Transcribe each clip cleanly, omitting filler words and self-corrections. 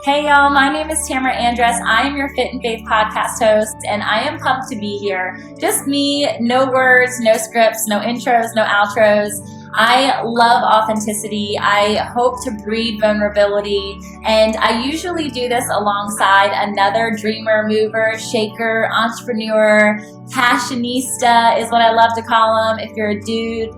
Hey y'all, my name is Tamara Andress. I am your Fit and Faith podcast host, and I am pumped to be here. Just me, no words, no scripts, no intros, no outros. I love authenticity. I hope to breed vulnerability, and I usually do this alongside another dreamer, mover, shaker, entrepreneur, passionista is what I love to call them. If you're a dude,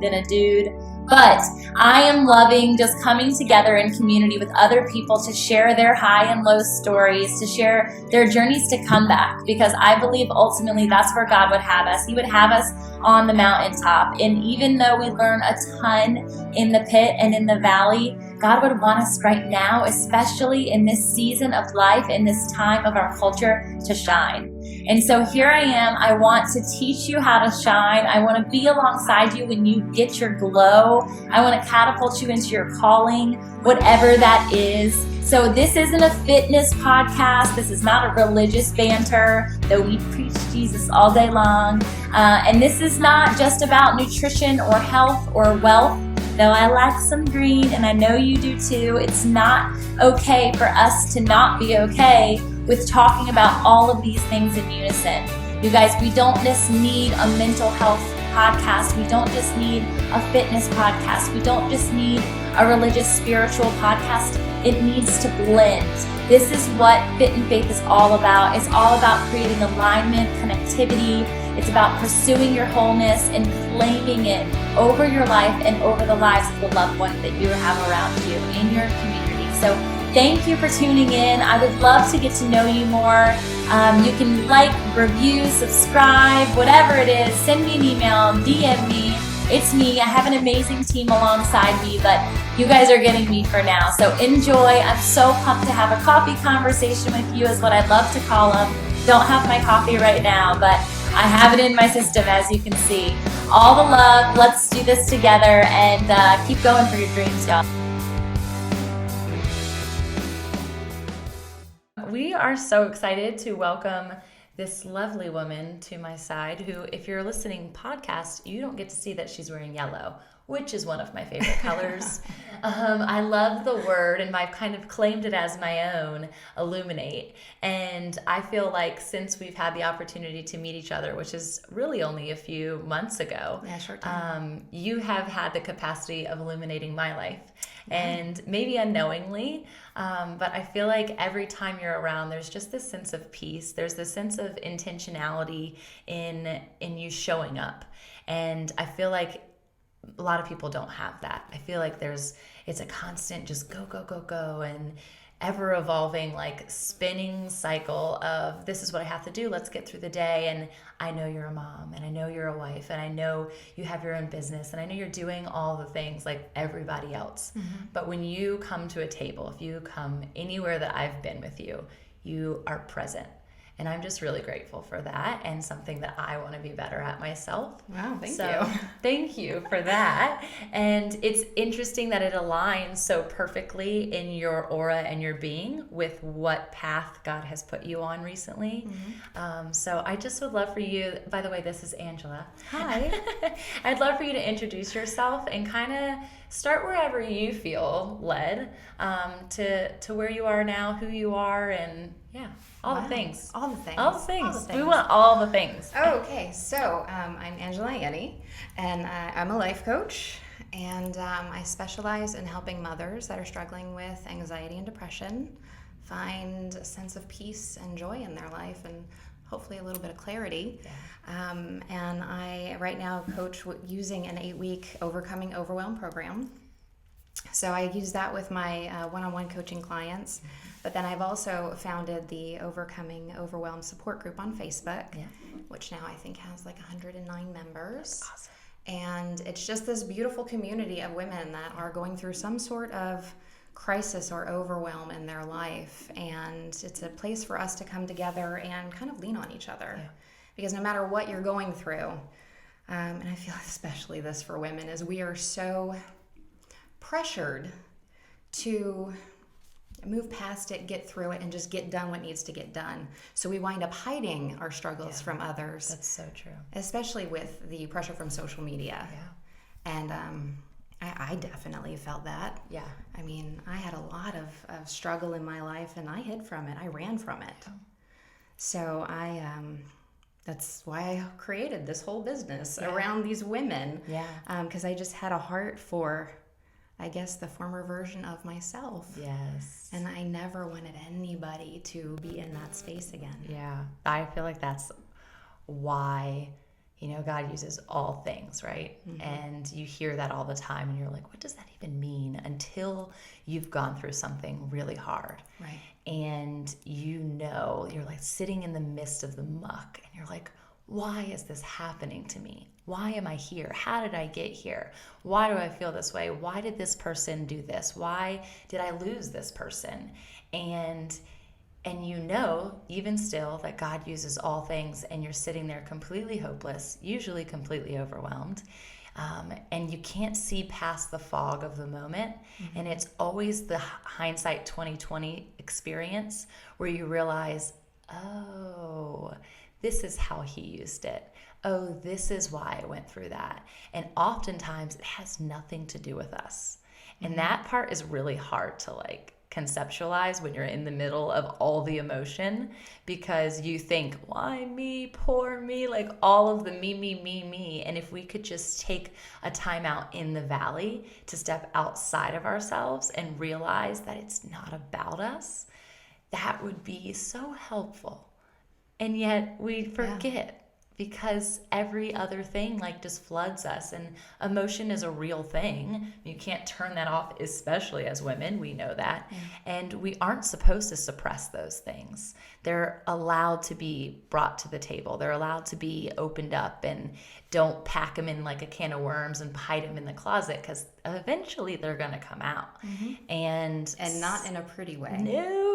then a dude. But I am loving just coming together in community with other people to share their high and low stories, to share their journeys to comeback, because I believe ultimately that's where God would have us. He would have us on the mountaintop. And even though we learn a ton in the pit and in the valley, God would want us right now, especially in this season of life, in this time of our culture, to shine. And so here I am. I want to teach you how to shine. I want to be alongside you when you get your glow. I want to catapult you into your calling, whatever that is. So this isn't a fitness podcast. This is not a religious banter, though we preach Jesus all day long. And this is not just about nutrition or health or wealth, though I like some green, and I know you do too. It's not okay for us to not be okay with talking about all of these things in unison. You guys, we don't just need a mental health podcast. We don't just need a fitness podcast. We don't just need a religious, spiritual podcast. It needs to blend. This is what Fit and Faith is all about. It's all about creating alignment, connectivity. It's about pursuing your wholeness and claiming it over your life and over the lives of the loved ones that you have around you in your community. So thank you for tuning in. I would love to get to know you more. You can like, review, subscribe, whatever it is. Send me an email, DM me. It's me. I have an amazing team alongside me, but you guys are getting me for now. So enjoy. I'm so pumped to have a coffee conversation with you, is what I love to call them. Don't have my coffee right now, but I have it in my system, as you can see. All the love. Let's do this together and keep going for your dreams, y'all. We are so excited to welcome this lovely woman to my side who, if you're listening podcast, you don't get to see that she's wearing yellow, which is one of my favorite colors. I love the word, and I've kind of claimed it as my own, illuminate. And I feel like since we've had the opportunity to meet each other, which is really only a few months ago, you have had the capacity of illuminating my life. And maybe unknowingly, but I feel like every time you're around, there's just this sense of peace. There's this sense of intentionality in you showing up. And I feel like a lot of people don't have that. I feel like it's a constant just go, go, go, go, and ever evolving, like spinning cycle of this is what I have to do. Let's get through the day. And I know you're a mom, and I know you're a wife, and I know you have your own business, and I know you're doing all the things like everybody else. Mm-hmm. But when you come to a table, if you come anywhere that I've been with you, you are present. And I'm just really grateful for that, and something that I want to be better at myself. Wow, thank you. Thank you for that. And it's interesting that it aligns so perfectly in your aura and your being with what path God has put you on recently. Mm-hmm. So I just would love for you, by the way, this is Angela. Hi. I'd love for you to introduce yourself and kind of start wherever you feel led to where you are now, who you are, and all the things. All the things. All the things. We want all the things. Oh, okay. So I'm Angela Ianni, and I'm a life coach, and I specialize in helping mothers that are struggling with anxiety and depression find a sense of peace and joy in their life, and hopefully a little bit of clarity. Yeah. And I right now coach using an 8-week Overcoming Overwhelm program. So I use that with my one-on-one coaching clients. But then I've also founded the Overcoming Overwhelm support group on Facebook, which now I think has like 109 members. That's awesome. And it's just this beautiful community of women that are going through some sort of crisis or overwhelm in their life. And it's a place for us to come together and kind of lean on each other. Yeah. Because no matter what you're going through, and I feel especially this for women, is we are so pressured to move past it, get through it, and just get done what needs to get done. So we wind up hiding our struggles from others. That's so true. Especially with the pressure from social media. Yeah. And I definitely felt that. Yeah. I mean, I had a lot of struggle in my life, and I hid from it. I ran from it. So that's why I created this whole business around these women. Yeah. Because I just had a heart for, I guess, the former version of myself. Yes. And I never wanted anybody to be in that space again. Yeah. I feel like that's why, God uses all things, right? Mm-hmm. And you hear that all the time and you're like, what does that even mean? Until you've gone through something really hard. Right. And you're like sitting in the midst of the muck and you're like, why is this happening to me? Why am I here? How did I get here? Why do I feel this way? Why did this person do this? Why did I lose this person? And even still that God uses all things, and you're sitting there completely hopeless, usually completely overwhelmed. And you can't see past the fog of the moment. Mm-hmm. And it's always the hindsight 2020 experience where you realize, oh, this is how he used it. Oh, this is why I went through that. And oftentimes it has nothing to do with us. Mm-hmm. And that part is really hard to conceptualize when you're in the middle of all the emotion, because you think, why me, poor me, all of the me. And if we could just take a time out in the valley to step outside of ourselves and realize that it's not about us, that would be so helpful. And yet we forget. Because every other thing just floods us, and emotion is a real thing. You can't turn that off, especially as women. We know that. Yeah. And we aren't supposed to suppress those things. They're allowed to be brought to the table. They're allowed to be opened up, and don't pack them in like a can of worms and hide them in the closet, because eventually they're going to come out. Mm-hmm. And not in a pretty way. No,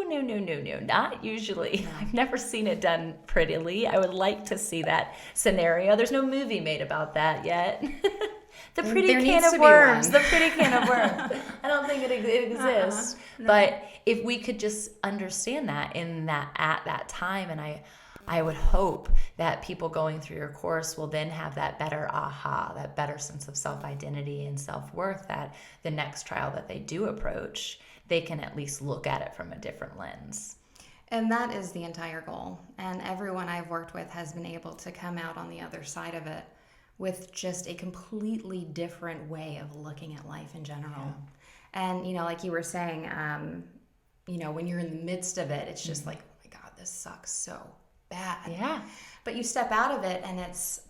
not usually. No. I've never seen it done prettily. I would like to see that scenario. There's no movie made about that yet. The pretty can of worms. I don't think it exists. No. But if we could just understand that at that time, and I would hope that people going through your course will then have that better that better sense of self-identity and self-worth, that the next trial that they do approach, they can at least look at it from a different lens. And that is the entire goal. And everyone I've worked with has been able to come out on the other side of it with just a completely different way of looking at life in general. Yeah. And, like you were saying, when you're in the midst of it, it's just mm-hmm. Oh my God, this sucks so bad. Yeah. But you step out of it, and it's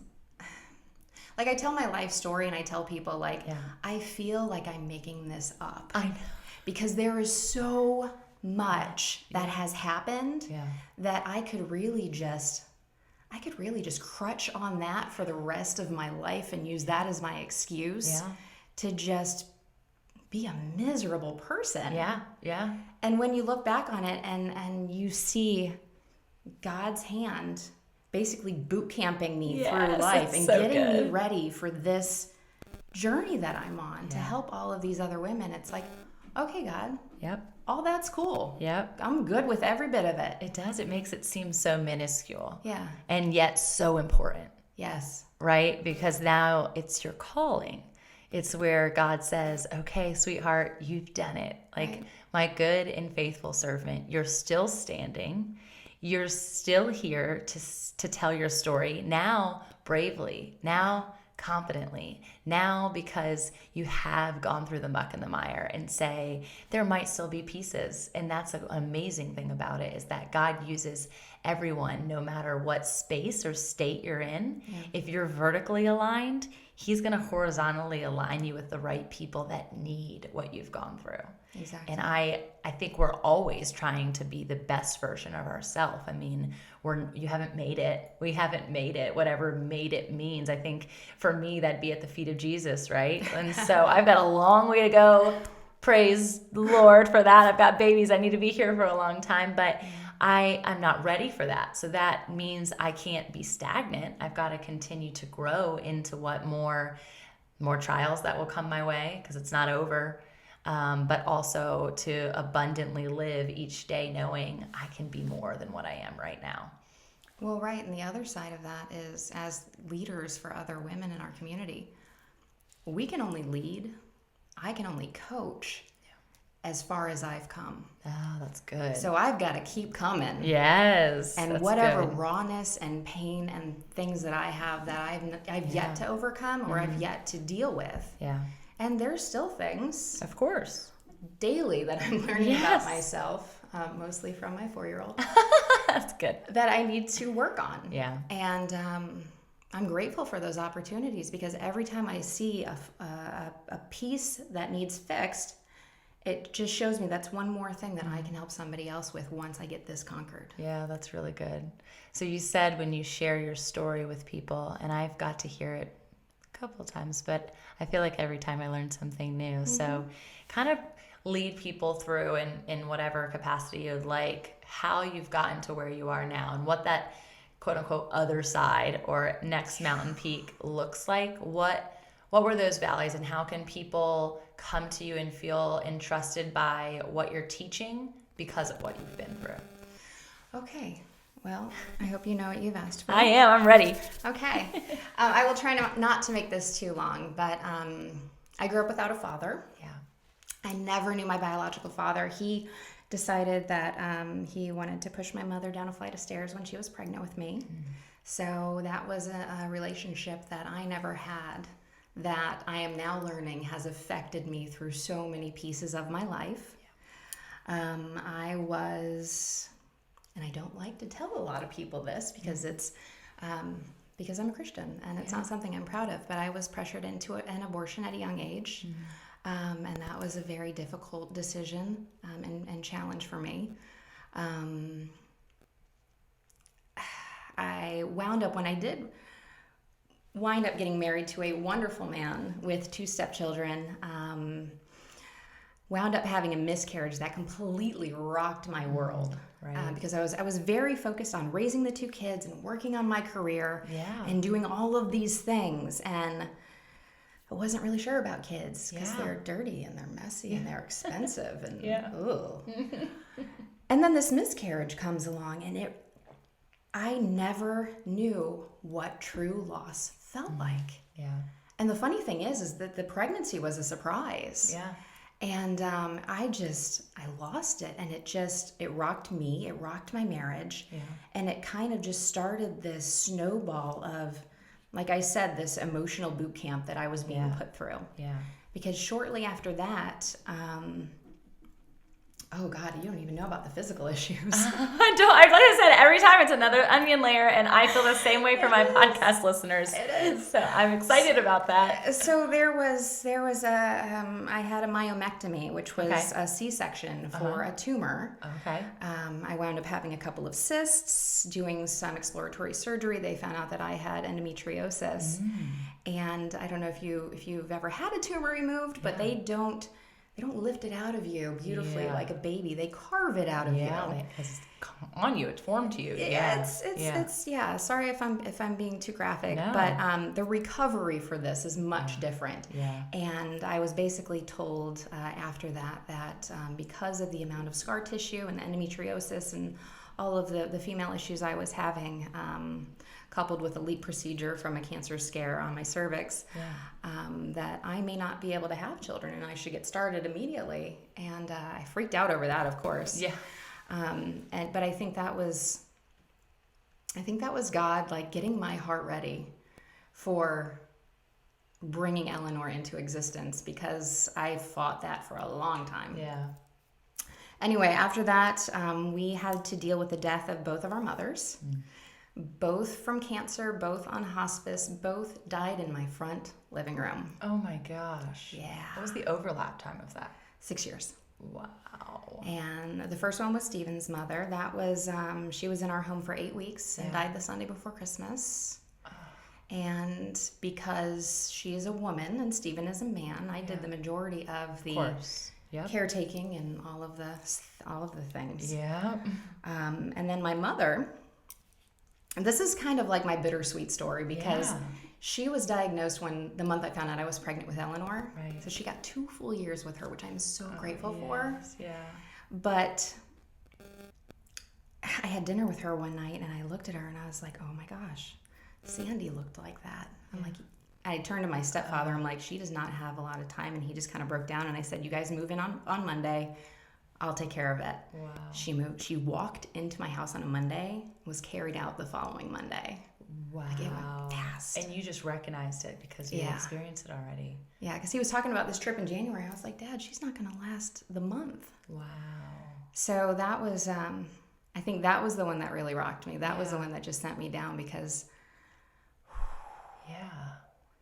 I tell my life story, and I tell people I feel like I'm making this up. I know. Because there is so much that has happened that I could really just crutch on that for the rest of my life and use that as my excuse to just be a miserable person. Yeah. And when you look back on it and you see God's hand basically boot camping me through life and so getting me ready for this journey that I'm on to help all of these other women, it's okay, God. Yep. All that's cool. Yep. I'm good with every bit of it. It does. It makes it seem so minuscule. Yeah. And yet so important. Yes. Right? Because now it's your calling. It's where God says, okay, sweetheart, you've done it. My good and faithful servant, you're still standing. You're still here to tell your story, now bravely, now confidently, now because you have gone through the muck and the mire, and say there might still be pieces. And that's an amazing thing about it, is that God uses everyone, no matter what space or state you're in. Yeah. If you're vertically aligned, he's going to horizontally align you with the right people that need what you've gone through. Exactly. And I think we're always trying to be the best version of ourselves. I mean, you haven't made it. We haven't made it, whatever made it means. I think for me, that'd be at the feet of Jesus, right? And so I've got a long way to go. Praise the Lord for that. I've got babies. I need to be here for a long time, but I'm not ready for that. So that means I can't be stagnant. I've got to continue to grow into what more trials that will come my way, because it's not over. But also to abundantly live each day knowing I can be more than what I am right now. Well, right. And the other side of that is, as leaders for other women in our community, we can only lead I can only coach as far as I've come. Oh, that's good. So I've got to keep coming. Yes. And that's whatever good. rawness and pain and things that I have that I've yet to overcome or I've yet to deal with. Yeah. And there's still things Of course. daily that I'm learning about myself, mostly from my 4-year-old, That's good. that I need to work on. Yeah. And I'm grateful for those opportunities, because every time I see a piece that needs fixed, it just shows me that's one more thing that I can help somebody else with once I get this conquered. Yeah, that's really good. So you said when you share your story with people, and I've got to hear it a couple of times, but I feel like every time I learn something new. So kind of lead people through in whatever capacity you'd like, how you've gotten to where you are now and what that quote unquote other side or next mountain peak looks like. What were those valleys, and how can people come to you and feel entrusted by what you're teaching because of what you've been through? Okay. Well, I hope you know what you've asked for. I am. I'm ready. Okay. I will try not to make this too long, but I grew up without a father. Yeah. I never knew my biological father. He decided that he wanted to push my mother down a flight of stairs when she was pregnant with me. So that was a relationship that I never had, that I am now learning has affected me through so many pieces of my life. I was, and I don't like to tell a lot of people this because it's because I'm a Christian and it's not something I'm proud of, but I was pressured into an abortion at a young age. And that was a very difficult decision and challenge for me. I wound up, when I did wind up getting married to a wonderful man with 2 stepchildren, wound up having a miscarriage that completely rocked my world. Right. Because I was very focused on raising the 2 kids and working on my career and doing all of these things. And I wasn't really sure about kids because they're dirty and they're messy and they're expensive and ugh. And then this miscarriage comes along, and I never knew what true loss felt like. Yeah. And the funny thing is that the pregnancy was a surprise. Yeah. And I lost it, and it rocked me, it rocked my marriage, and it kind of just started this snowball of, like I said, this emotional boot camp that I was being put through. Yeah. Because shortly after that, oh God, you don't even know about the physical issues. I don't. Like I said, every time it's another onion layer, and I feel the same way for my podcast listeners. It is. So I'm excited about that. So there was I had a myomectomy, which was a C-section for a tumor. Okay. I wound up having a couple of cysts, doing some exploratory surgery. They found out that I had endometriosis. And I don't know if you've ever had a tumor removed, but they don't lift it out of you beautifully like a baby. They carve it out of you. Yeah, it's on you. It's formed to you. It's sorry if I'm being too graphic, but the recovery for this is much different. Yeah. And I was basically told after that because of the amount of scar tissue and the endometriosis and all of the female issues I was having, coupled with a LEEP procedure from a cancer scare on my cervix, that I may not be able to have children and I should get started immediately. And I freaked out over that, of course. Yeah. But I think that was God, like, getting my heart ready for bringing Eleanor into existence, because I fought that for a long time. Yeah. Anyway, after that, we had to deal with the death of both of our mothers. Both from cancer, both on hospice, both died in my front living room. Oh my gosh. Yeah. What was the overlap time of that? 6 years. Wow. And the first one was Stephen's mother. That was, she was in our home for 8 weeks and died the Sunday before Christmas. And because she is a woman and Stephen is a man, I did the majority of the caretaking and all of the things. Yeah. And then my mother. And this is kind of like my bittersweet story, because she was diagnosed the month I found out I was pregnant with Eleanor. Right. So she got 2 full years with her, which I'm so grateful for. Yeah. But I had dinner with her one night and I looked at her and I was like, oh my gosh, Sandy looked like that. I'm like, I turned to my stepfather. I'm like, she does not have a lot of time. And he just kind of broke down. And I said, you guys move in on Monday. I'll take care of it. Wow. She moved. She walked into my house on a Monday, was carried out the following Monday. Wow. Like it went fast. And you just recognized it because you experienced it already. Yeah, because he was talking about this trip in January. I was like, Dad, she's not going to last the month. Wow. So that was, I think that was the one that really rocked me. That was the one that just sent me down because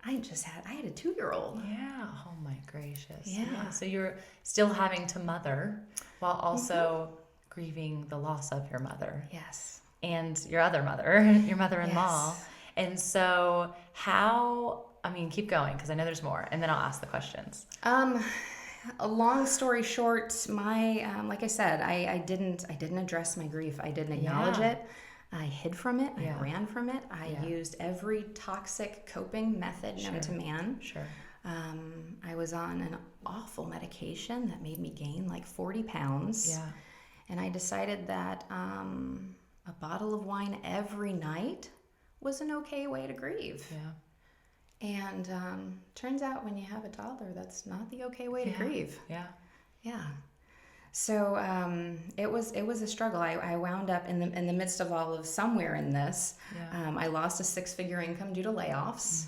I had a 2-year-old. Yeah. Oh my gracious. Yeah. So you're still having to mother while also grieving the loss of your mother. Yes. And your other mother, your mother-in-law. Yes. And so keep going because I know there's more, and then I'll ask the questions. A long story short, my like I said, I didn't address my grief. I didn't acknowledge it. I hid from it. I ran from it. I used every toxic coping method known to man. Sure. I was on an awful medication that made me gain like 40 pounds. Yeah. And I decided that a bottle of wine every night was an okay way to grieve. Yeah. And turns out when you have a toddler, that's not the okay way to grieve. Yeah. Yeah. So it was a struggle. I wound up in the midst of all of somewhere in this. Yeah. I lost a 6-figure income due to layoffs,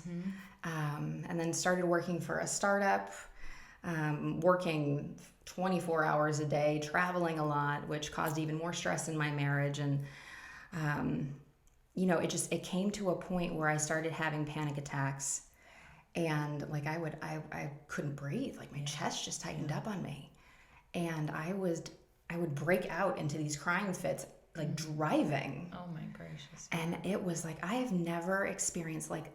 and then started working for a startup, working 24 hours a day, traveling a lot, which caused even more stress in my marriage. And it came to a point where I started having panic attacks, and like I couldn't breathe. Like my chest just tightened up on me. And I would break out into these crying fits, like driving. Oh my gracious. And it was like, I have never experienced like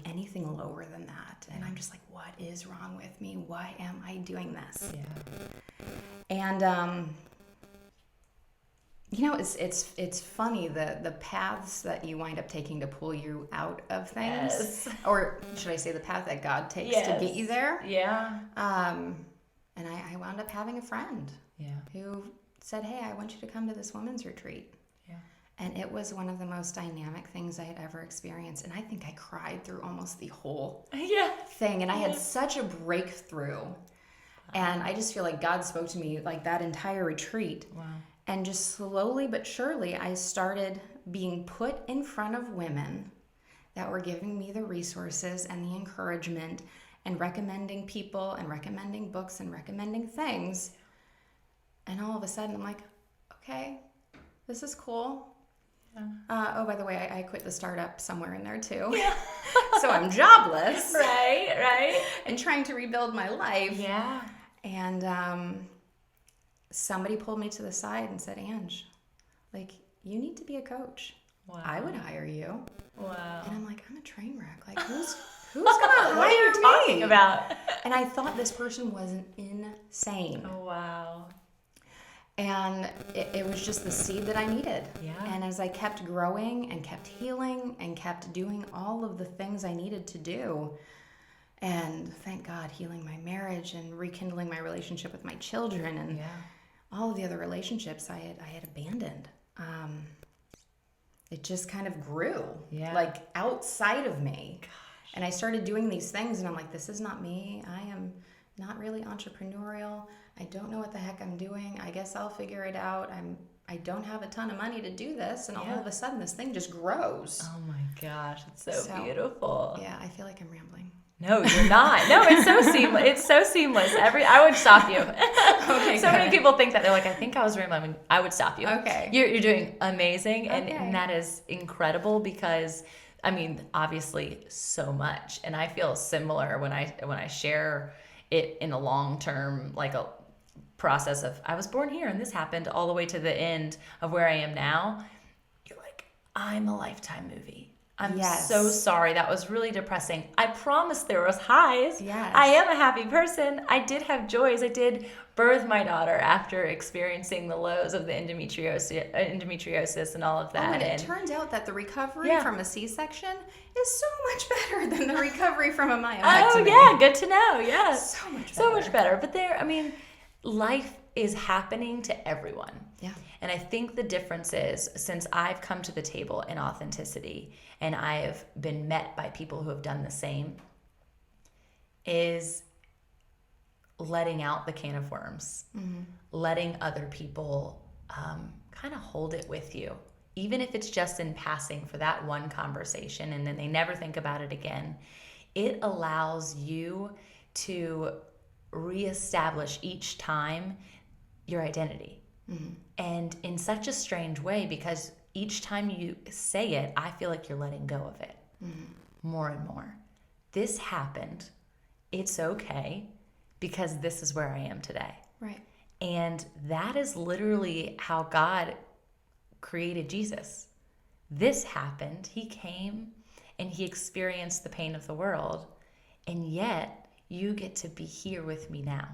anything lower than that. And I'm just like, what is wrong with me? Why am I doing this? Yeah. And, it's funny, the paths that you wind up taking to pull you out of things. Yes. Or should I say the path that God takes to get you there? Yeah. And I wound up having a friend who said, hey, I want you to come to this women's retreat. Yeah. And it was one of the most dynamic things I had ever experienced. And I think I cried through almost the whole thing. And I had such a breakthrough. And I just feel like God spoke to me like that entire retreat. Wow. And just slowly but surely, I started being put in front of women that were giving me the resources and the encouragement and recommending people and recommending books and recommending things. And all of a sudden I'm like, okay, this is cool. Yeah. By the way, I quit the startup somewhere in there too. Yeah. So I'm jobless. Right. And trying to rebuild my life. Yeah. And somebody pulled me to the side and said, Ange, like, you need to be a coach. Wow. I would hire you. Wow. And I'm like, I'm a train wreck. Like, who's gonna hire me? What are you talking about? And I thought this person was insane. Oh, wow. And it was just the seed that I needed. Yeah. And as I kept growing and kept healing and kept doing all of the things I needed to do, and thank God, healing my marriage and rekindling my relationship with my children and all of the other relationships I had abandoned. It just kind of grew, like outside of me. Gosh. And I started doing these things, and I'm like, this is not me. I am not really entrepreneurial. I don't know what the heck I'm doing. I guess I'll figure it out. I don't have a ton of money to do this, and all of a sudden this thing just grows. Oh my gosh, it's so beautiful. Yeah, I feel like I'm rambling. No, you're not. No, it's so seamless. It's so seamless. I would stop you. Okay, so many people think that. They're like, I think I was rambling. I would stop you. Okay. You're doing amazing, and that is incredible because, I mean, obviously so much. And I feel similar when I share it in a long term, like a process of I was born here and this happened all the way to the end of where I am now. You're like, I'm a Lifetime movie. I'm so sorry. That was really depressing. I promise there was highs. Yes. I am a happy person. I did have joys. I did birth my daughter after experiencing the lows of the endometriosis and all of that. And it turns out that the recovery from a C-section is so much better than the recovery from a myomectomy. Oh, yeah. Good to know. Yes. So much better. So much better. But life is happening to everyone. Yeah. And I think the difference is, since I've come to the table in authenticity and I have been met by people who have done the same, is letting out the can of worms, letting other people kind of hold it with you, even if it's just in passing for that one conversation and then they never think about it again. It allows you to reestablish each time your identity. And in such a strange way, because each time you say it, I feel like you're letting go of it more and more. This happened. It's okay, because this is where I am today. Right. And that is literally how God created Jesus. This happened. He came and he experienced the pain of the world. And yet you get to be here with me now.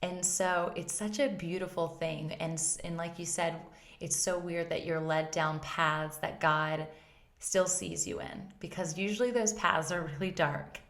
And so it's such a beautiful thing. And like you said, it's so weird that you're led down paths that God still sees you in, because usually those paths are really dark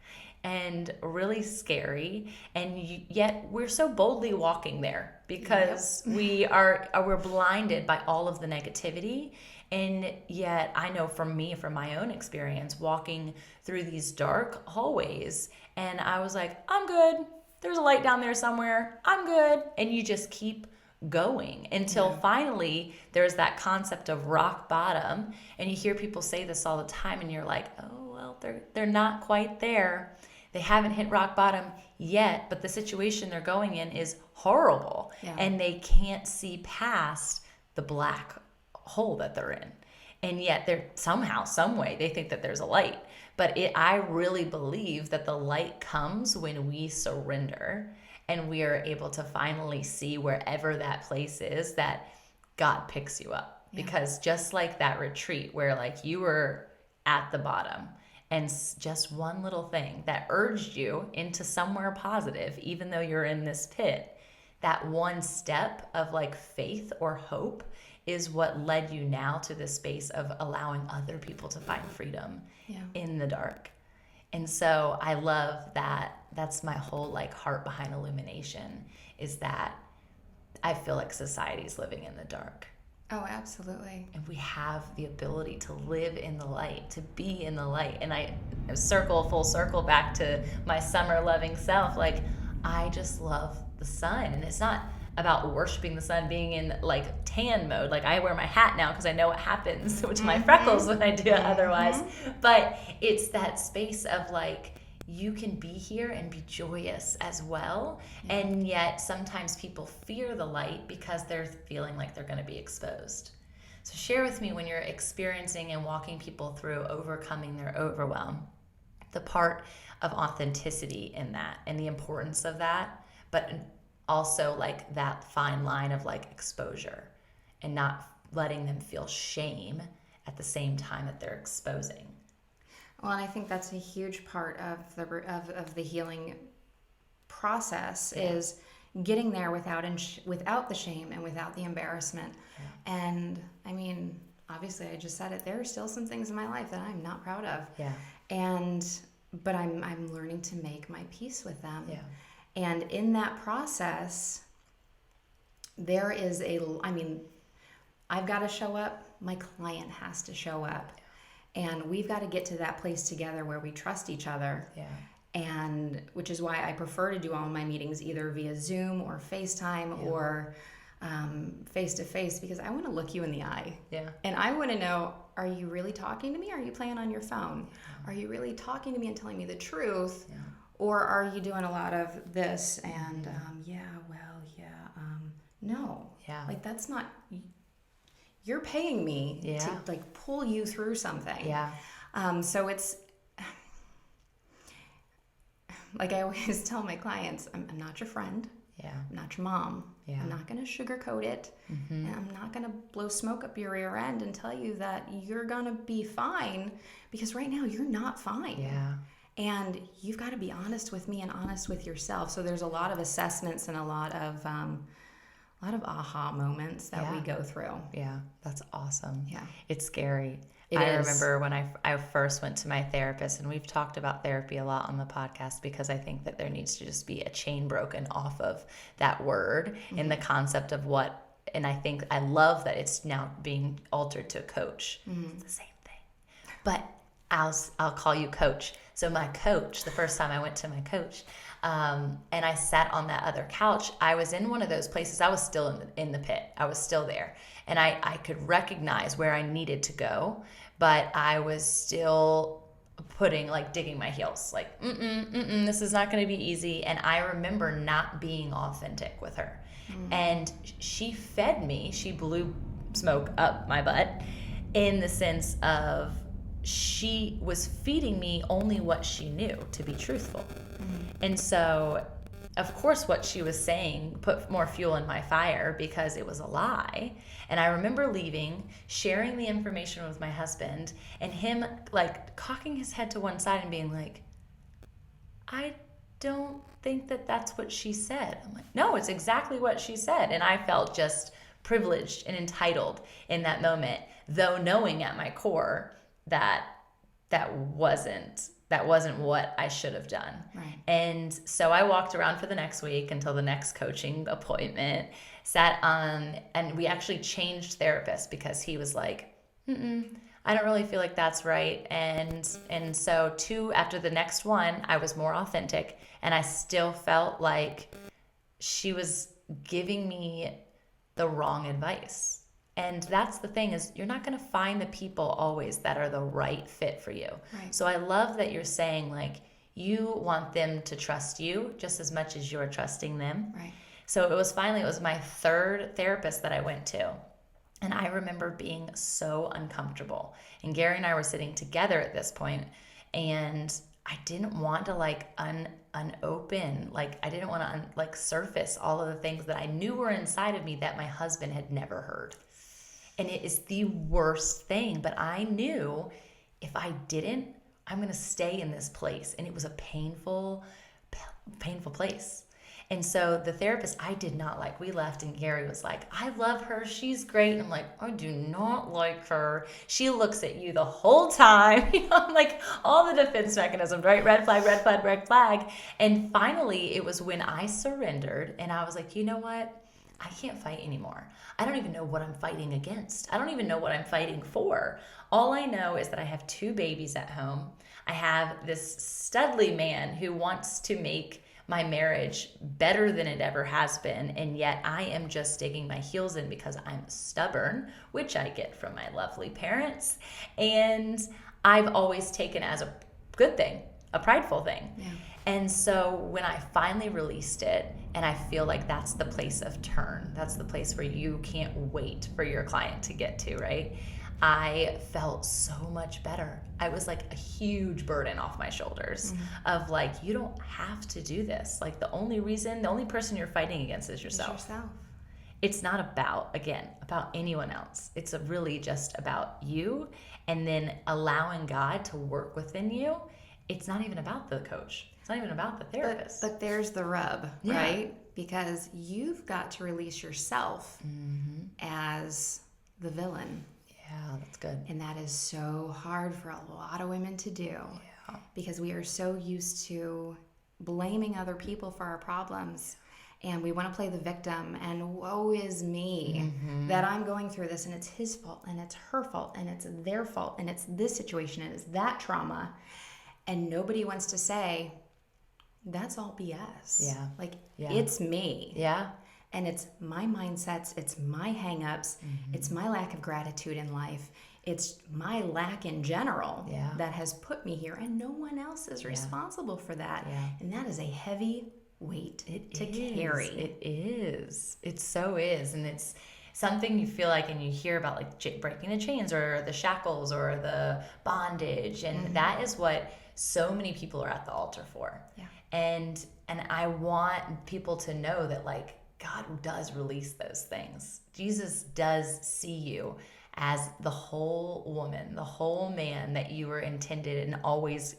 and really scary, and yet we're so boldly walking there because we're blinded by all of the negativity. And yet I know from my own experience, walking through these dark hallways, and I was like, I'm good. There's a light down there somewhere. I'm good. And you just keep going until finally there's that concept of rock bottom. And you hear people say this all the time, and you're like, oh, well, they're not quite there. They haven't hit rock bottom yet, but the situation they're going in is horrible. And they can't see past the black hole that they're in. And yet they're somehow, some way, they think that there's a light. But I really believe that the light comes when we surrender and we are able to finally see wherever that place is that God picks you up. Because just like that retreat where like you were at the bottom, and just one little thing that urged you into somewhere positive, even though you're in this pit, that one step of like faith or hope is what led you now to the space of allowing other people to find freedom in the dark. And so I love that. That's my whole like heart behind Illumination, is that I feel like society's living in the dark. Oh, absolutely. And we have the ability to live in the light, to be in the light. And I full circle back to my summer loving self. Like, I just love the sun. And it's not about worshiping the sun, being in like tan mode. Like, I wear my hat now because I know what happens to my freckles when I do it otherwise. But it's that space of like, you can be here and be joyous as well. And yet sometimes people fear the light because they're feeling like they're going to be exposed. So share with me, when you're experiencing and walking people through overcoming their overwhelm, the part of authenticity in that and the importance of that, but also like that fine line of like exposure and not letting them feel shame at the same time that they're exposing. Well, and I think that's a huge part of the healing process is getting there without the shame and without the embarrassment. And I mean, obviously, I just said it. There are still some things in my life that I'm not proud of. But I'm learning to make my peace with them. And in that process, there is I've got to show up. My client has to show up. And we've got to get to that place together where we trust each other. And which is why I prefer to do all my meetings either via Zoom or FaceTime or face-to-face, because I want to look you in the eye. And I want to know, are you really talking to me? Or are you playing on your phone? Are you really talking to me and telling me the truth? Or are you doing a lot of this and, no. Like, that's not... You're paying me to like pull you through something. So it's like I always tell my clients, I'm not your friend. I'm not your mom. I'm not going to sugarcoat it. And I'm not going to blow smoke up your rear end and tell you that you're going to be fine, because right now you're not fine. And you've got to be honest with me and honest with yourself. So there's a lot of assessments and a lot of a lot of aha moments that we go through. Yeah, that's awesome. Yeah. It's scary. It I is. remember when I first went to my therapist, and we've talked about therapy a lot on the podcast because I think that there needs to just be a chain broken off of that word and the concept of what, and I think I love that it's now being altered to coach. It's the same thing. But I'll call you coach. So my coach, the first time I went to my coach, and I sat on that other couch, I was in one of those places. I was still in the pit. I was still there. And I could recognize where I needed to go, but I was still digging my heels. Like, this is not going to be easy. And I remember not being authentic with her. And she fed me. She blew smoke up my butt in the sense of she was feeding me only what she knew, to be truthful. And so, of course, what she was saying put more fuel in my fire because it was a lie. And I remember leaving, sharing the information with my husband, and him like cocking his head to one side and being like, I don't think that that's what she said. I'm like, no, it's exactly what she said. And I felt just privileged and entitled in that moment, though knowing at my core that wasn't what I should have done. Right. And so I walked around for the next week until the next coaching appointment, sat on, and we actually changed therapists because he was like, I don't really feel like that's right. And so after the next one, I was more authentic, and I still felt like she was giving me the wrong advice. And that's the thing, is you're not going to find the people always that are the right fit for you. Right. So I love that you're saying like you want them to trust you just as much as you're trusting them. Right. So it was my third therapist that I went to. And I remember being so uncomfortable. And Gary and I were sitting together at this point, and I didn't want to unopen, I didn't want to surface all of the things that I knew were inside of me that my husband had never heard. And it is the worst thing, but I knew if I didn't, I'm going to stay in this place. And it was a painful place. And so the therapist I did not like, we left, and Gary was like, I love her. She's great. And I'm like, I do not like her. She looks at you the whole time. All the defense mechanisms, right? Red flag, red flag, red flag. And finally, it was when I surrendered, and I was like, you know what? I can't fight anymore. I don't even know what I'm fighting against. I don't even know what I'm fighting for. All I know is that I have 2 babies at home. I have this studly man who wants to make my marriage better than it ever has been, and yet I am just digging my heels in because I'm stubborn, which I get from my lovely parents, and I've always taken as a good thing, a prideful thing. Yeah. And so when I finally released it, and I feel like that's the place of turn, that's the place where you can't wait for your client to get to, right? I felt so much better. I was like a huge burden off my shoulders of you don't have to do this. The only person you're fighting against is yourself. It's not about anyone else. It's really just about you, and then allowing God to work within you. It's not even about the coach. It's not even about the therapist. But there's the rub, right? Because you've got to release yourself as the villain. Yeah, that's good. And that is so hard for a lot of women to do. Yeah. Because we are so used to blaming other people for our problems. And we want to play the victim, and woe is me that I'm going through this, and it's his fault, and it's her fault, and it's their fault, and it's this situation, and it's that trauma. And nobody wants to say, that's all BS. Yeah. It's me. Yeah. And it's my mindsets, it's my hangups, it's my lack of gratitude in life, it's my lack in general that has put me here, and no one else is responsible for that. Yeah. And that is a heavy weight to carry. It is. It so is. And it's something you feel like, and you hear about breaking the chains or the shackles or the bondage. And that is what so many people are at the altar for. Yeah. And I want people to know that God does release those things. Jesus does see you as the whole woman, the whole man that you were intended, and always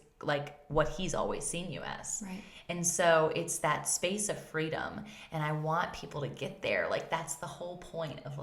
what he's always seen you as. Right. And so it's that space of freedom. And I want people to get there. Like, that's the whole point of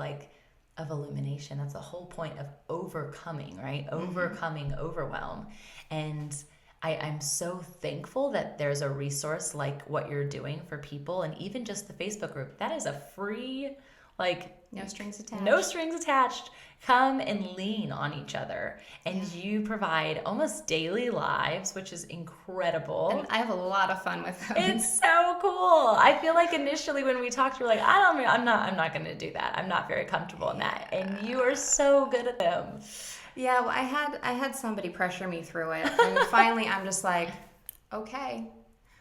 illumination. That's the whole point of overcoming, right? Overcoming overwhelm. And I'm so thankful that there's a resource like what you're doing for people, and even just the Facebook group. That is a free, no strings attached. No strings attached. Come and lean on each other. And you provide almost daily lives, which is incredible. And I have a lot of fun with them. It's so cool. I feel like initially when we talked, you were like, I'm not going to do that. I'm not very comfortable in that. And you are so good at them. Yeah, well, I had somebody pressure me through it, and finally I'm just like, okay,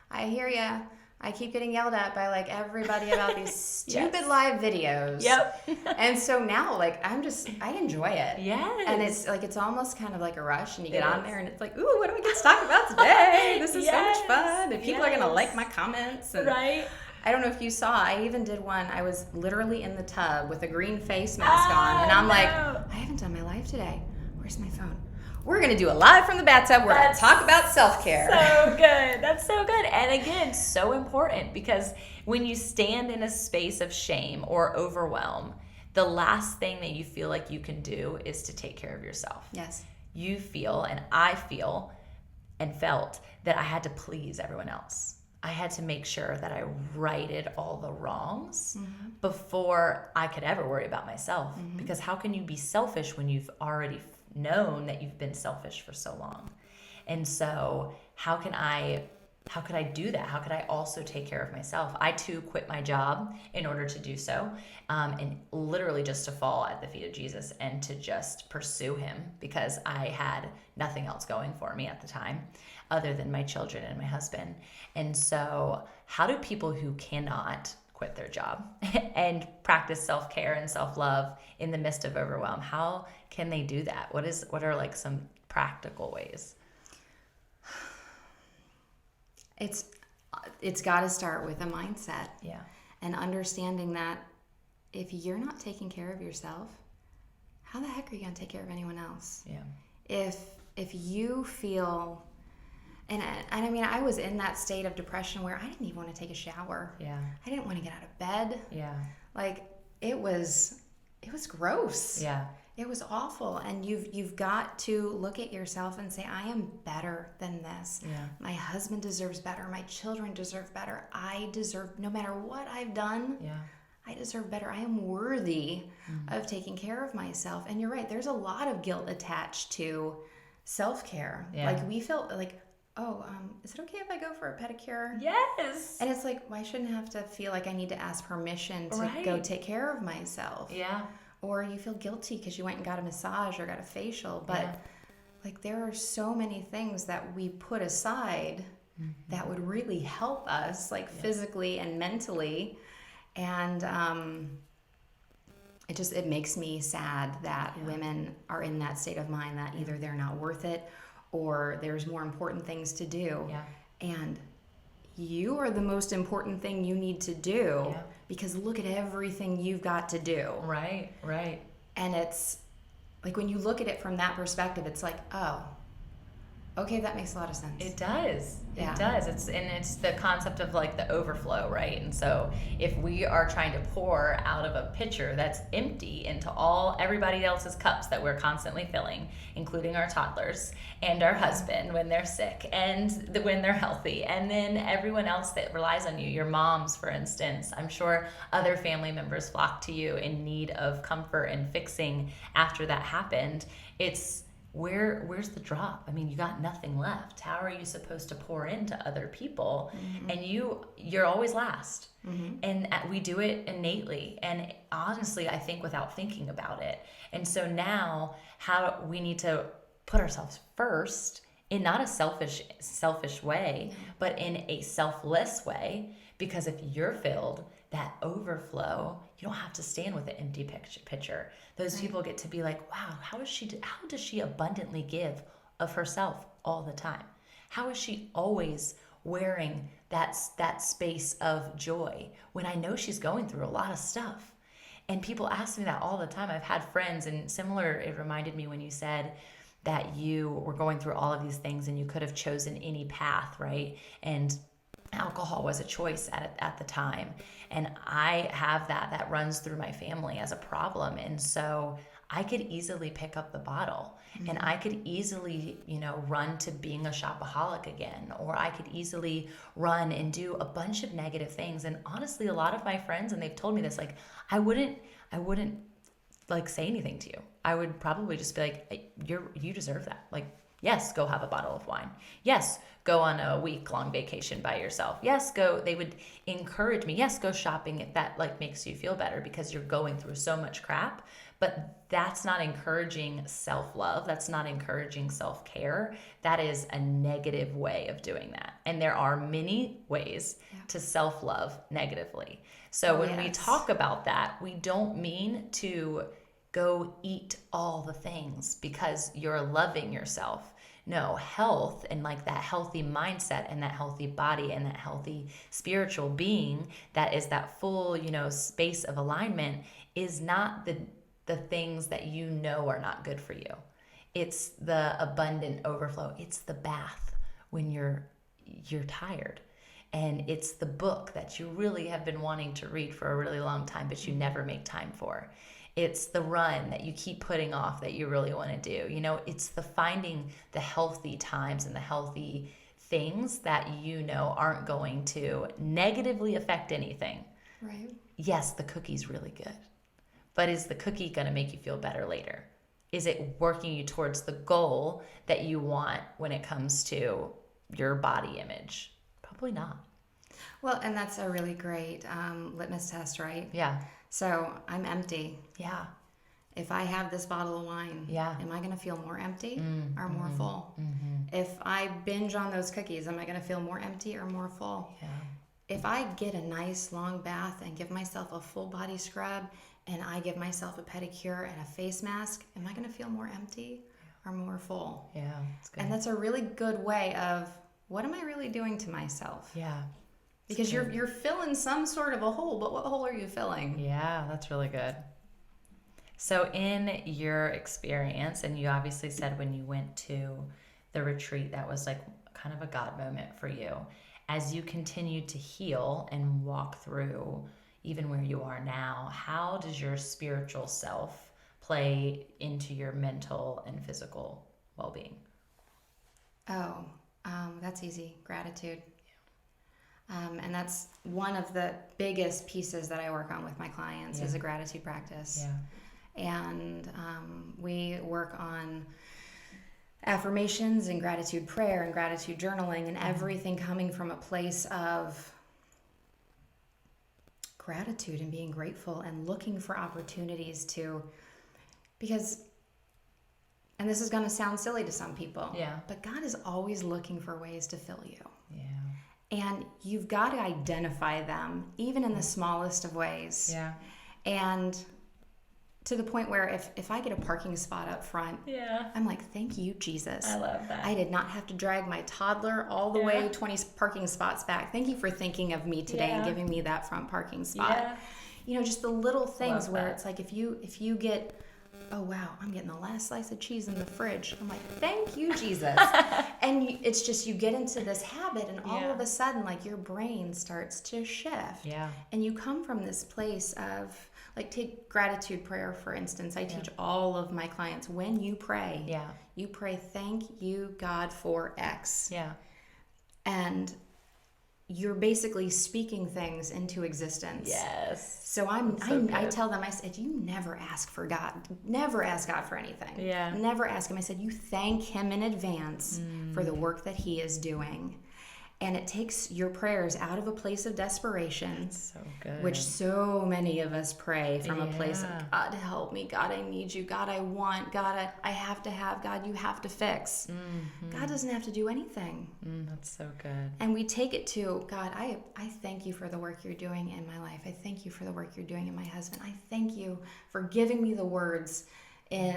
I hear ya. I keep getting yelled at by everybody about these stupid live videos. Yep. And so now I enjoy it. Yes. And it's almost kind of like a rush, and you get on there and it's like, ooh, what do we get to talk about today? This is so much fun. And people are gonna like my comments. And right. I don't know if you saw, I even did one. I was literally in the tub with a green face mask on, and I'm like, I haven't done my live today. Where's my phone? We're going to do a live from the bathtub. We're going to talk about self-care. So good. That's so good. And again, so important, because when you stand in a space of shame or overwhelm, the last thing that you feel like you can do is to take care of yourself. Yes. You feel, and I feel and felt that I had to please everyone else. I had to make sure that I righted all the wrongs before I could ever worry about myself. Because how can you be selfish when you've already known that you've been selfish for so long? And so how could I do that? How could I also take care of myself? I too quit my job in order to do so, and literally just to fall at the feet of Jesus and to just pursue him, because I had nothing else going for me at the time other than my children and my husband. And so how do people who cannot quit their job and practice self-care and self-love in the midst of overwhelm, how can they do that? What are some practical ways? It's got to start with a mindset. Yeah. And understanding that if you're not taking care of yourself, how the heck are you going to take care of anyone else? Yeah. If you feel, and I mean, I was in that state of depression where I didn't even want to take a shower. Yeah. I didn't want to get out of bed. Yeah. It was gross. Yeah. It was awful. And you've got to look at yourself and say, I am better than this. Yeah. My husband deserves better. My children deserve better. I deserve, no matter what I've done, I deserve better. I am worthy of taking care of myself. And you're right, there's a lot of guilt attached to self-care. Yeah. We feel like, is it okay if I go for a pedicure? Yes. And it's like, well, I shouldn't have to feel like I need to ask permission to go take care of myself. Yeah. Or you feel guilty because you went and got a massage or got a facial. But there are so many things that we put aside that would really help us, physically and mentally. And it makes me sad that women are in that state of mind that either they're not worth it or there's more important things to do. Yeah. And you are the most important thing you need to do because look at everything you've got to do. Right. And it's like when you look at it from that perspective, it's like, oh, okay, that makes a lot of sense. It does. Yeah. It does. It's the concept of the overflow, right? And so if we are trying to pour out of a pitcher that's empty into everybody else's cups that we're constantly filling, including our toddlers and our husband when they're sick and when they're healthy, and then everyone else that relies on you, your moms, for instance, I'm sure other family members flock to you in need of comfort and fixing after that happened. It's where's the drop? I mean, you got nothing left. How are you supposed to pour into other people? And you're always last. And we do it innately, and honestly, I think without thinking about it. And so now how we need to put ourselves first in not a selfish way, but in a selfless way, because if you're filled, that overflow, you don't have to stand with an empty pitcher. Those people get to be like, wow, how does she abundantly give of herself all the time? How is she always wearing that space of joy when I know she's going through a lot of stuff? And people ask me that all the time. I've had friends, and similar, it reminded me when you said that you were going through all of these things and you could have chosen any path, right? And alcohol was a choice at the time. And I have that runs through my family as a problem. And so I could easily pick up the bottle, and I could easily, run to being a shopaholic again, or I could easily run and do a bunch of negative things. And honestly, a lot of my friends, and they've told me this, like, I wouldn't like say anything to you. I would probably just be like, hey, you deserve that. Like, yes, go have a bottle of wine. Yes, go on a week-long vacation by yourself. Yes, they would encourage me. Yes, go shopping if that like makes you feel better because you're going through so much crap. But that's not encouraging self-love. That's not encouraging self-care. That is a negative way of doing that. And there are many ways to self-love negatively. So when we talk about that, we don't mean to go eat all the things because you're loving yourself. No, health and like that healthy mindset and that healthy body and that healthy spiritual being that is that full, space of alignment is not the things that are not good for you. It's the abundant overflow. It's the bath when you're tired. And it's the book that you really have been wanting to read for a really long time, but you never make time for. It's the run that you keep putting off that you really want to do. It's the finding the healthy times and the healthy things that aren't going to negatively affect anything. Right. Yes, the cookie's really good. But is the cookie going to make you feel better later? Is it working you towards the goal that you want when it comes to your body image? Probably not. Well, and that's a really great litmus test, right? Yeah. So I'm empty. Yeah. If I have this bottle of wine, am I going to feel more empty or more full? Mm-hmm. If I binge on those cookies, am I going to feel more empty or more full? Yeah. If I get a nice long bath and give myself a full body scrub and I give myself a pedicure and a face mask, am I going to feel more empty or more full? Yeah, that's good. And that's a really good way of, what am I really doing to myself? Yeah. Because you're filling some sort of a hole, but what hole are you filling? Yeah, that's really good. So in your experience, and you obviously said when you went to the retreat, that was like kind of a God moment for you. As you continued to heal and walk through even where you are now, how does your spiritual self play into your mental and physical well-being? Oh, that's easy. Gratitude. And that's one of the biggest pieces that I work on with my clients is a gratitude practice. Yeah. And we work on affirmations and gratitude prayer and gratitude journaling and everything coming from a place of gratitude and being grateful and looking for opportunities because, and this is going to sound silly to some people, but God is always looking for ways to fill you. Yeah. And you've got to identify them, even in the smallest of ways. Yeah. And to the point where if I get a parking spot up front, I'm like, thank you, Jesus. I love that. I did not have to drag my toddler all the way 20 parking spots back. Thank you for thinking of me today and giving me that front parking spot. Just the little things where it's like if you get, oh wow, I'm getting the last slice of cheese in the fridge. I'm like, thank you, Jesus. And it's just, you get into this habit and all of a sudden, like, your brain starts to shift. Yeah. And you come from this place of, like, take gratitude prayer, for instance. I teach all of my clients, when you pray, you pray, thank you, God, for X. Yeah. And you're basically speaking things into existence. Yes. So I tell them, I said, you never ask for God. Never ask God for anything. Yeah. Never ask him. I said, you thank him in advance for the work that he is doing. And it takes your prayers out of a place of desperation. So good. Which so many of us pray from a place of, God, help me. God, I need you. God, I want. God, I have to have. God, you have to fix. Mm-hmm. God doesn't have to do anything. That's so good. And we take it to, God, I thank you for the work you're doing in my life. I thank you for the work you're doing in my husband. I thank you for giving me the words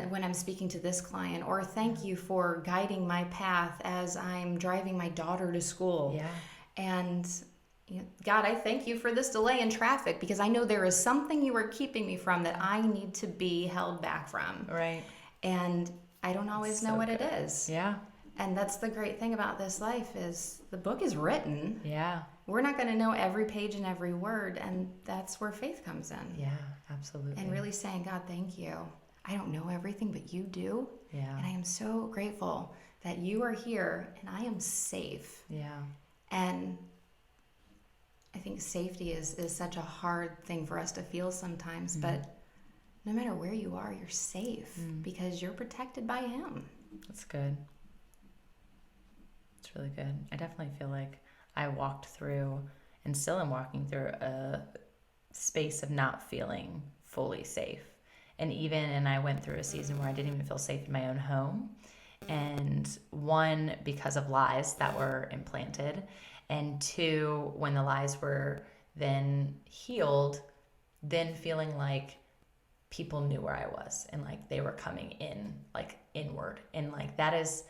when I'm speaking to this client, or thank you for guiding my path as I'm driving my daughter to school. Yeah. And God, I thank you for this delay in traffic because I know there is something you are keeping me from that I need to be held back from. Right. And I don't always know what it is. Yeah. And that's the great thing about this life is the book is written. Yeah. We're not going to know every page and every word, and that's where faith comes in. Yeah, absolutely. And really saying, God, thank you. I don't know everything, but you do. Yeah. And I am so grateful that you are here and I am safe. Yeah. And I think safety is such a hard thing for us to feel sometimes, but no matter where you are, you're safe because you're protected by him. That's good. It's really good. I definitely feel like I walked through and still am walking through a space of not feeling fully safe. And I went through a season where I didn't even feel safe in my own home. And one, because of lies that were implanted. And two, when the lies were then healed, then feeling like people knew where I was and like they were coming in, like inward. And like that is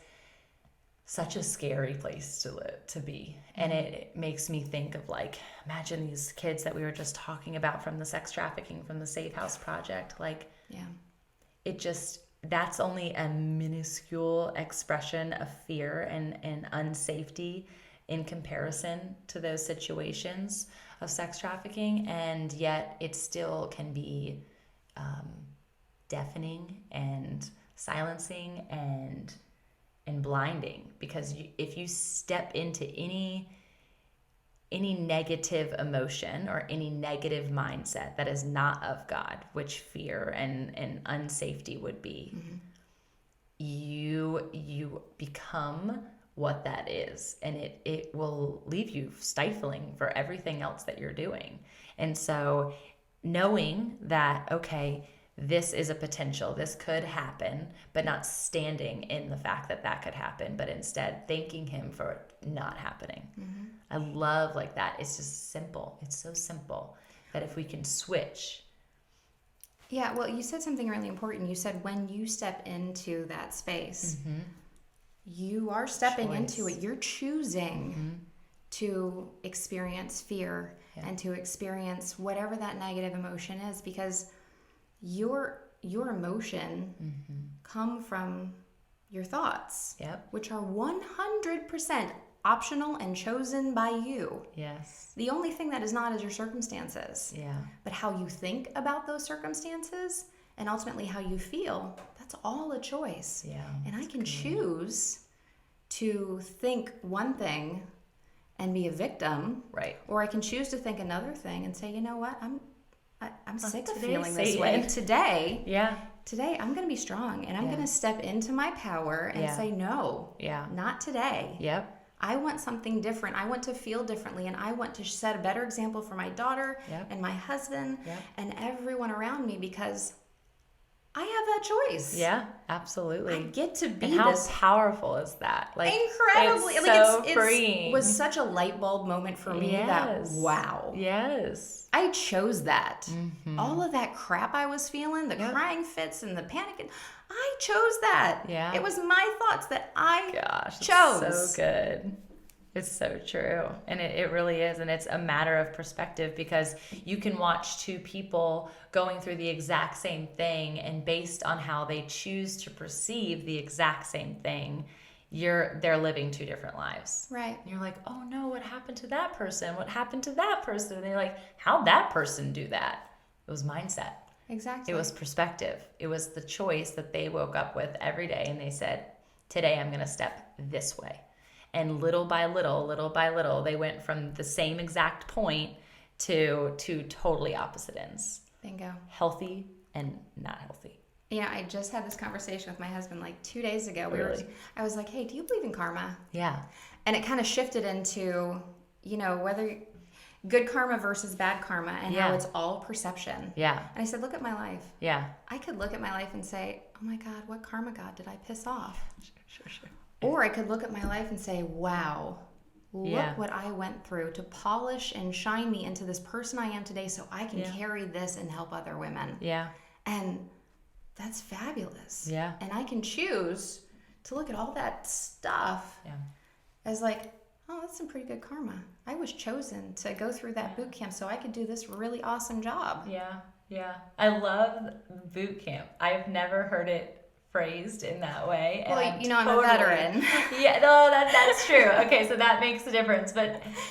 such a scary place to be. And it makes me think of like, imagine these kids that we were just talking about from the sex trafficking, from the Safe House Project. Like, that's only a minuscule expression of fear and unsafety in comparison to those situations of sex trafficking. And yet it still can be deafening and silencing and blinding, because if you step into any negative emotion or any negative mindset that is not of God, which fear and unsafety would be, you become what that is, and it will leave you stifling for everything else that you're doing. And so knowing that, okay, this is a potential, this could happen, but not standing in the fact that that could happen, but instead thanking him for it not happening. I love like that. It's just simple. It's so simple that if we can switch. Yeah, well, you said something really important. You said when you step into that space, you are stepping into it. You're choosing to experience fear and to experience whatever that negative emotion is, because your emotion come from your thoughts, which are 100% optional and chosen by you. Yes. The only thing that is not is your circumstances. Yeah. But how you think about those circumstances and ultimately how you feel, that's all a choice. Yeah. And I can choose to think one thing and be a victim. Right. Or I can choose to think another thing and say, you know what, I'm sick of feeling this Satan. way. Today, I'm going to be strong and I'm going to step into my power and say, no, not today. Yep. I want something different. I want to feel differently, and I want to set a better example for my daughter and my husband and everyone around me, because I have that choice. Yeah, absolutely. I get to be and how this. Powerful is that? Like, Incredibly. It's like so it's freeing. It was such a light bulb moment for me that, wow. Yes. I chose that. All of that crap I was feeling, the crying fits and the panic, I chose that. Yeah. It was my thoughts that I chose. It's so good. It's so true. And it really is. And it's a matter of perspective, because you can watch two people going through the exact same thing, and based on how they choose to perceive the exact same thing, they're living two different lives. Right. And you're like, oh no, what happened to that person? What happened to that person? And they're like, how'd that person do that? It was mindset. Exactly. It was perspective. It was the choice that they woke up with every day, and they said, today I'm going to step this way. And little by little, they went from the same exact point to totally opposite ends. Bingo. Healthy and not healthy. Yeah, I just had this conversation with my husband like 2 days ago. Really? I was like, hey, do you believe in karma? Yeah. And it kind of shifted into, whether good karma versus bad karma, and how it's all perception. Yeah. And I said, look at my life. Yeah. I could look at my life and say, oh my God, what karma God did I piss off? Sure. Or I could look at my life and say, wow, look what I went through to polish and shine me into this person I am today, so I can carry this and help other women. Yeah. And that's fabulous. Yeah. And I can choose to look at all that stuff as like, oh, that's some pretty good karma. I was chosen to go through that boot camp so I could do this really awesome job. Yeah. I love boot camp. I've never heard it phrased in that way. And Well, I'm a veteran. Yeah, no, that's true. Okay, so that makes a difference.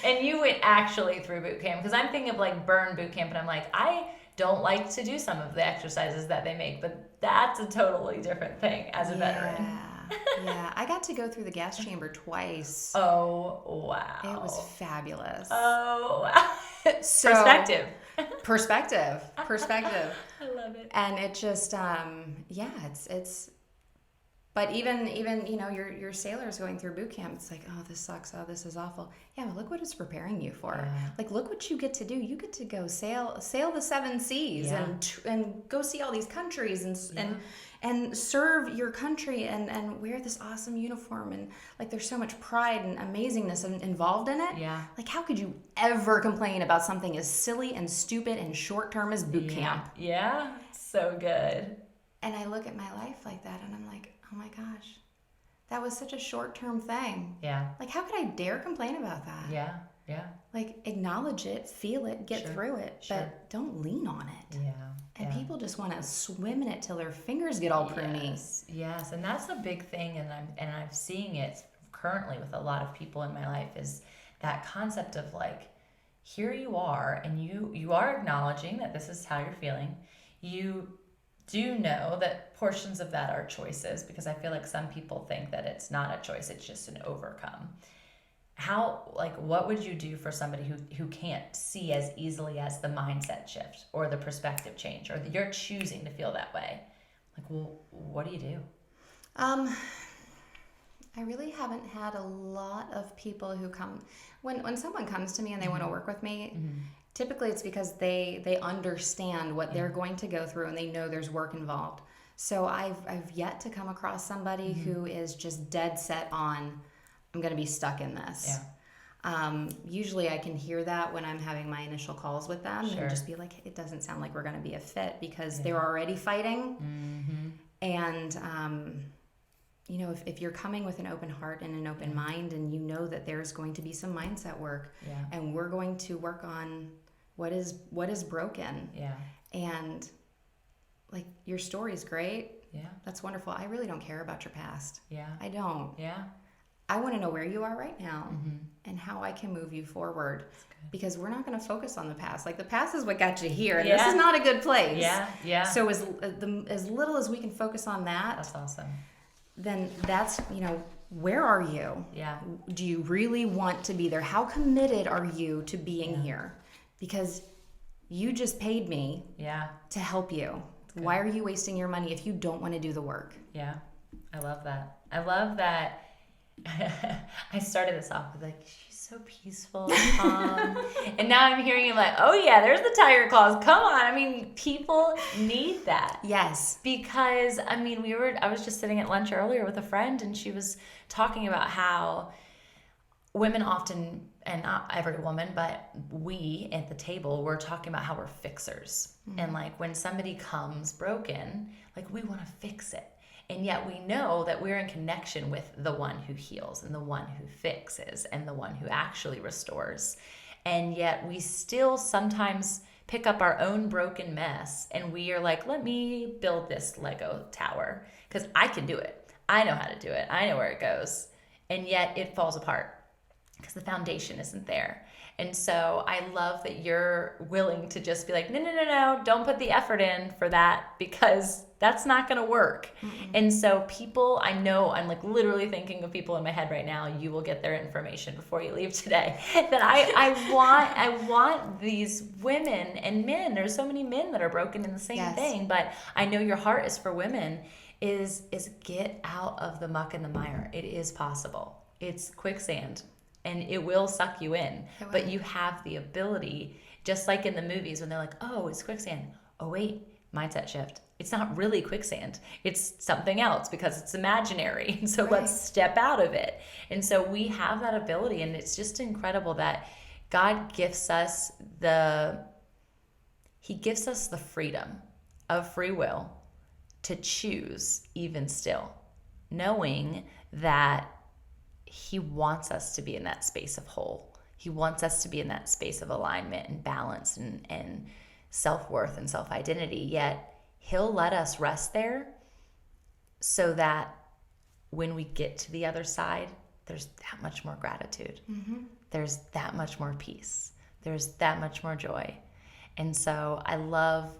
And you went actually through boot camp, because I'm thinking of like burn boot camp, and I'm like, I don't like to do some of the exercises that they make, but that's a totally different thing as a veteran. Yeah, I got to go through the gas chamber twice. Oh, wow. It was fabulous. Oh, wow. So, Perspective. I love it. And it just, it's. But even your sailors going through boot camp, it's like, oh, this sucks. Oh, this is awful. Yeah, but look what it's preparing you for. Yeah. Like, look what you get to do. You get to go sail the 7 seas and go see all these countries and serve your country and wear this awesome uniform, and like there's so much pride and amazingness involved in it. Yeah. Like, how could you ever complain about something as silly and stupid and short term as boot camp? Yeah, so good. And I look at my life like that, and I'm like, oh my gosh, that was such a short-term thing. Yeah. Like, how could I dare complain about that? Yeah. Like, acknowledge it, feel it, get through it, but don't lean on it. Yeah. And people just want to swim in it till their fingers get all pruny. Yes, and that's a big thing, and I'm seeing it currently with a lot of people in my life, is that concept of like, here you are, and you are acknowledging that this is how you're feeling. You do know that portions of that are choices, because I feel like some people think that it's not a choice, it's just an overcome. What would you do for somebody who can't see as easily as the mindset shift or the perspective change, or you're choosing to feel that way? Like, well, what do you do? I really haven't had a lot of people who come, when someone comes to me and they want to work with me, typically it's because they understand what they're going to go through, and they know there's work involved. So I've yet to come across somebody who is just dead set on, I'm going to be stuck in this. Yeah. Usually I can hear that when I'm having my initial calls with them, and just be like, it doesn't sound like we're going to be a fit, because they're already fighting. And if you're coming with an open heart and an open mind, and you know that there's going to be some mindset work, and we're going to work on what is broken. Yeah. And like, your story's great. Yeah. That's wonderful. I really don't care about your past. Yeah. I don't. Yeah. I want to know where you are right now and how I can move you forward, because we're not going to focus on the past. Like, the past is what got you here, and this is not a good place. Yeah. Yeah. So as little as we can focus on that. That's awesome. Then that's, where are you? Yeah. Do you really want to be there? How committed are you to being here? Because you just paid me to help you. Why are you wasting your money if you don't want to do the work? Yeah. I love that. I started this off with like, she's so peaceful and calm. And now I'm hearing it like, oh yeah, there's the tiger claws. Come on. I mean, people need that. Yes. Because I was just sitting at lunch earlier with a friend, and she was talking about how women often, and not every woman, but we at the table, we're talking about how we're fixers. And like, when somebody comes broken, like, we want to fix it. And yet we know that we're in connection with the one who heals, and the one who fixes, and the one who actually restores. And yet we still sometimes pick up our own broken mess, and we are like, let me build this Lego tower, because I can do it. I know how to do it. I know where it goes. And yet it falls apart because the foundation isn't there. And so I love that you're willing to just be like, no, don't put the effort in for that, because that's not going to work. And so people, I know, I'm like literally thinking of people in my head right now. You will get their information before you leave today. That I want these women and men. There's so many men that are broken in the same thing, but I know your heart is for women. Is get out of the muck and the mire. It is possible. It's quicksand. And it will suck you in. But you have the ability, just like in the movies when they're like, oh, it's quicksand. Oh, wait, mindset shift. It's not really quicksand. It's something else, because it's imaginary. And so let's step out of it. And so we have that ability. And it's just incredible that God gifts us the freedom of free will to choose even still, knowing that He wants us to be in that space of whole. He wants us to be in that space of alignment and balance and self-worth and self-identity. Yet He'll let us rest there so that when we get to the other side, there's that much more gratitude. There's that much more peace. There's that much more joy. And so I love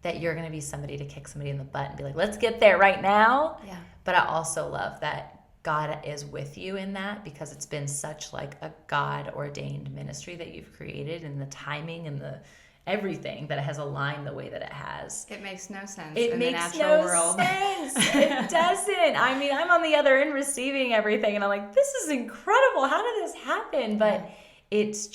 that you're going to be somebody to kick somebody in the butt and be like, let's get there right now. Yeah. But I also love that God is with you in that, because it's been such like a God ordained ministry that you've created, and the timing and the everything that has aligned the way that it has. It makes no sense It in makes the natural no world. sense. It doesn't. I mean, I'm on the other end receiving everything, and I'm like, this is incredible. How did this happen? But it's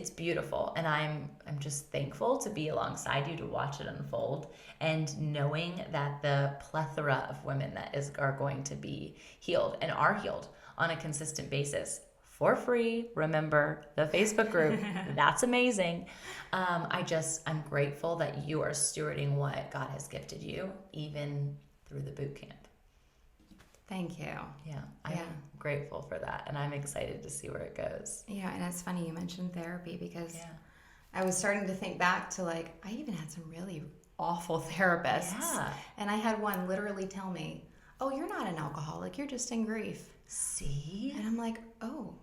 beautiful, and I'm just thankful to be alongside you to watch it unfold, and knowing that the plethora of women that are going to be healed and are healed on a consistent basis for free. Remember the Facebook group. That's amazing. I'm grateful that you are stewarding what God has gifted you, even through the boot camp. Thank you. Yeah, I'm grateful for that, and I'm excited to see where it goes. Yeah, and it's funny you mentioned therapy, because I was starting to think back to, like, I even had some really awful therapists. Yeah. And I had one literally tell me, oh, you're not an alcoholic, you're just in grief. See? And I'm like, oh,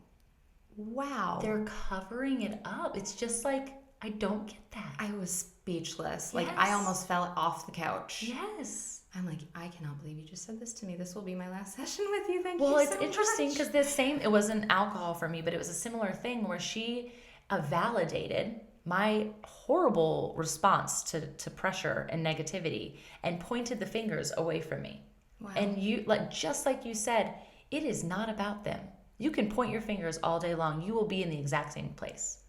wow. They're covering it up. It's just like, I don't get that. I was speechless. Like, I almost fell off the couch. Yes. I'm like, I cannot believe you just said this to me. This will be my last session with you. Thank you so Well, much. it's interesting because it wasn't alcohol for me, but it was a similar thing where she validated my horrible response to pressure and negativity and pointed the fingers away from me. Wow. And just like you said, it is not about them. You can point your fingers all day long. You will be in the exact same place.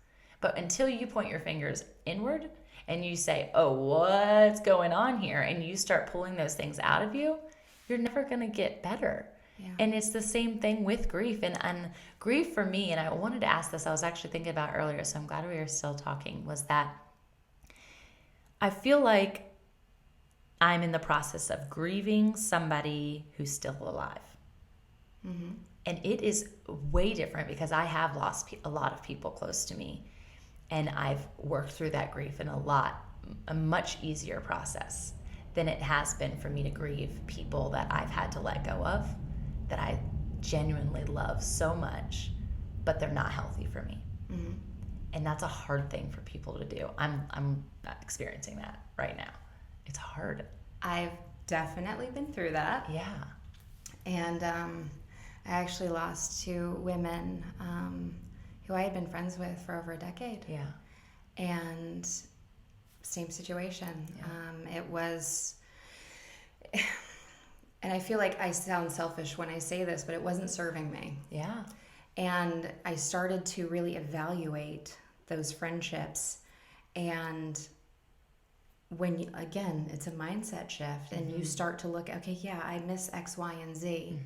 But until you point your fingers inward and you say, oh, what's going on here? And you start pulling those things out of you, you're never going to get better. Yeah. And it's the same thing with grief. And grief for me, and I wanted to ask this, I was actually thinking about earlier, so I'm glad we are still talking, was that I feel like I'm in the process of grieving somebody who's still alive. Mm-hmm. And it is way different because I have lost a lot of people close to me. And I've worked through that grief in a much easier process than it has been for me to grieve people that I've had to let go of, that I genuinely love so much, but they're not healthy for me. Mm-hmm. And that's a hard thing for people to do. I'm not experiencing that right now. It's hard. I've definitely been through that. Yeah. And I actually lost 2 women who I had been friends with for over a decade. Yeah. And same situation. Yeah. It was, and I feel like I sound selfish when I say this, but it wasn't serving me. Yeah. And I started to really evaluate those friendships. And when again, it's a mindset shift, and you start to look, okay, yeah, I miss X, Y, and Z,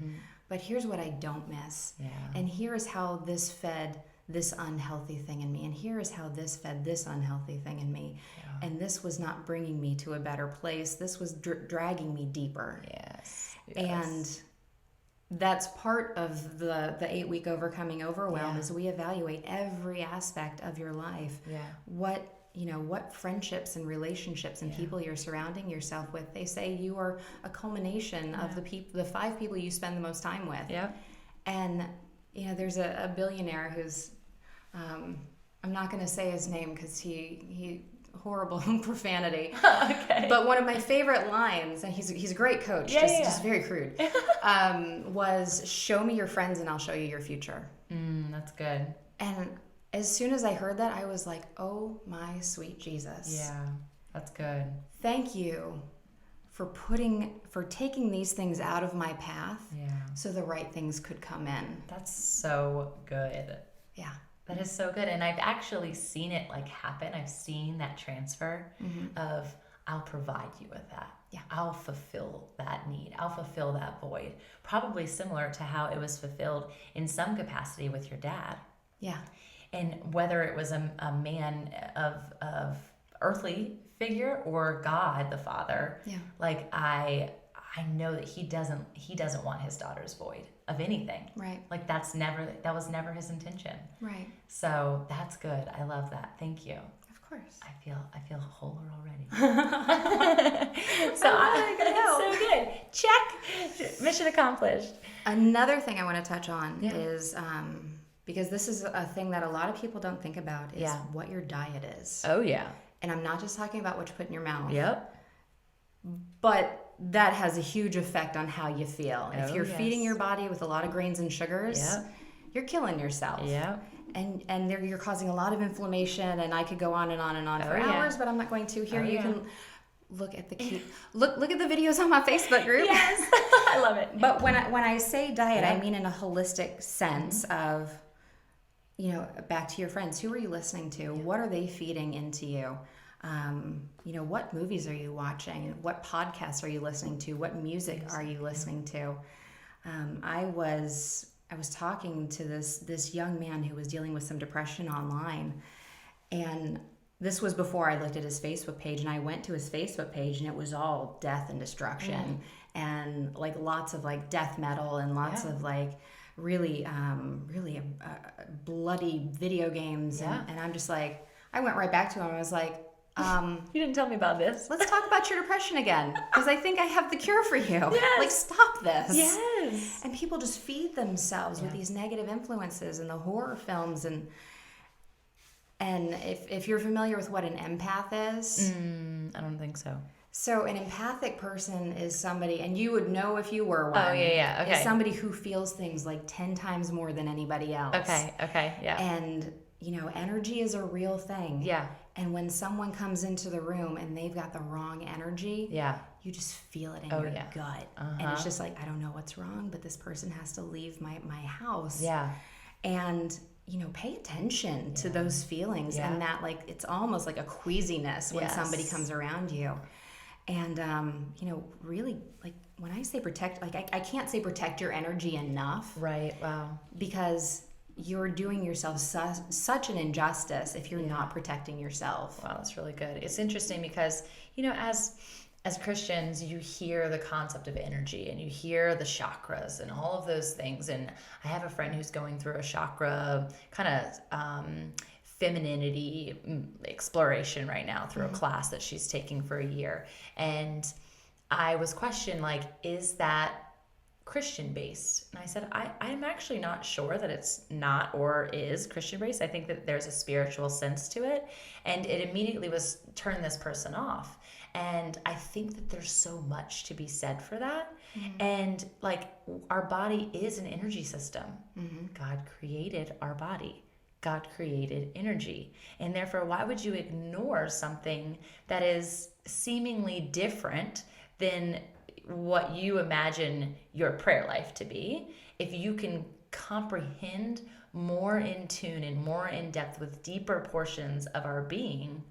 but here's what I don't miss. Yeah. And here's how this fed this unhealthy thing in me, and here is how this fed this unhealthy thing in me. Yeah. And this was not bringing me to a better place. This was dragging me deeper. Yes. And that's part of the 8-week overcoming overwhelm, is we evaluate every aspect of your life. Yeah. What friendships and relationships and people you're surrounding yourself with. They say you are a culmination of the 5 people you spend the most time with. Yeah. And there's a billionaire who's I'm not going to say his name because he horrible profanity. Okay. But one of my favorite lines, and he's a great coach, just very crude, was "Show me your friends and I'll show you your future." That's good. And as soon as I heard that, I was like, "Oh my sweet Jesus!" Yeah, that's good. Thank you for taking these things out of my path, so the right things could come in. That's so good. Yeah. That is so good. And I've actually seen it happen. I've seen that transfer of I'll provide you with that. Yeah. I'll fulfill that need. I'll fulfill that void. Probably similar to how it was fulfilled in some capacity with your dad. Yeah. And whether it was a man of earthly figure or God the Father, I know that he doesn't want his daughter's void of anything. Right. That was never his intention. Right. So that's good. I love that. Thank you. Of course. I feel wholer already. So good. Check. Mission accomplished. Another thing I want to touch on Yeah. is because this is a thing that a lot of people don't think about is what your diet is. Oh, yeah. And I'm not just talking about what you put in your mouth. Yep. But that has a huge effect on how you feel. If Oh, you're yes. feeding your body with a lot of grains and sugars, you're killing yourself. Yep. And you're causing a lot of inflammation, and I could go on and on and on for yeah. hours, but I'm not going to. Here you yeah. can look at the cute look at the videos on my Facebook group. Yes. I love it. But when I say diet, I mean in a holistic sense of, you know, back to your friends. Who are you listening to? What are they feeding into you? You know, what movies are you watching? What podcasts are you listening to? What music are you listening to? I was talking to this young man who was dealing with some depression online, and this was before I looked at his Facebook page, and I went to his Facebook page, and it was all death and destruction, and like lots of like death metal and lots of like really bloody video games, and I'm just like, I went right back to him. I was like, you didn't tell me about this. let's talk about your depression again, because I think I have the cure for you. Yes. Like, stop this. Yes. And people just feed themselves with these negative influences and the horror films, and if you're familiar with what an empath is, I don't think so. so an empathic person is somebody, and you would know if you were one. Oh, yeah, okay. Is somebody who feels things like 10 times more than anybody else. Okay, yeah. And, you know, energy is a real thing. Yeah. And when someone comes into the room and they've got the wrong energy, you just feel it in your gut. And it's just like, I don't know what's wrong, but this person has to leave my house. Yeah. And, you know, pay attention to those feelings and that, like, it's almost like a queasiness when somebody comes around you. And, you know, really, like, when I say protect, like, I can't say protect your energy enough. Right, wow. Because you're doing yourself such an injustice if you're not protecting yourself. Wow, that's really good. It's interesting because, you know, as Christians, you hear the concept of energy and you hear the chakras and all of those things. And I have a friend who's going through a chakra kind of femininity exploration right now through a class that she's taking for a year. And I was questioned, like, is that Christian based? And I said, I'm actually not sure that it's not or is Christian based. I think that there's a spiritual sense to it. And it immediately was turn this person off. And I think that there's so much to be said for that. And like, our body is an energy system. God created our body. God created energy. And therefore, why would you ignore something that is seemingly different than what you imagine your prayer life to be, if you can comprehend more in tune and more in depth with deeper portions of our being?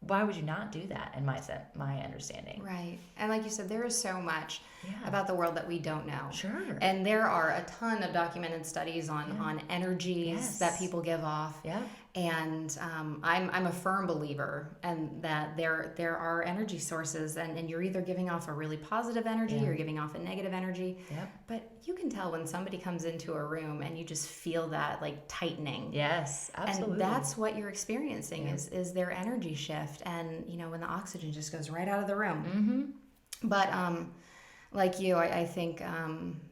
Why would you not do that, in my understanding? Right. And like you said, there is so much about the world that we don't know. Sure. And there are a ton of documented studies on energies that people give off. Yeah. And I'm a firm believer and that there are energy sources, and you're either giving off a really positive energy or giving off a negative energy. Yep. But you can tell when somebody comes into a room and you just feel that, like, tightening. Yes, absolutely. And that's what you're experiencing is their energy shift, and, you know, when the oxygen just goes right out of the room. But like you, I think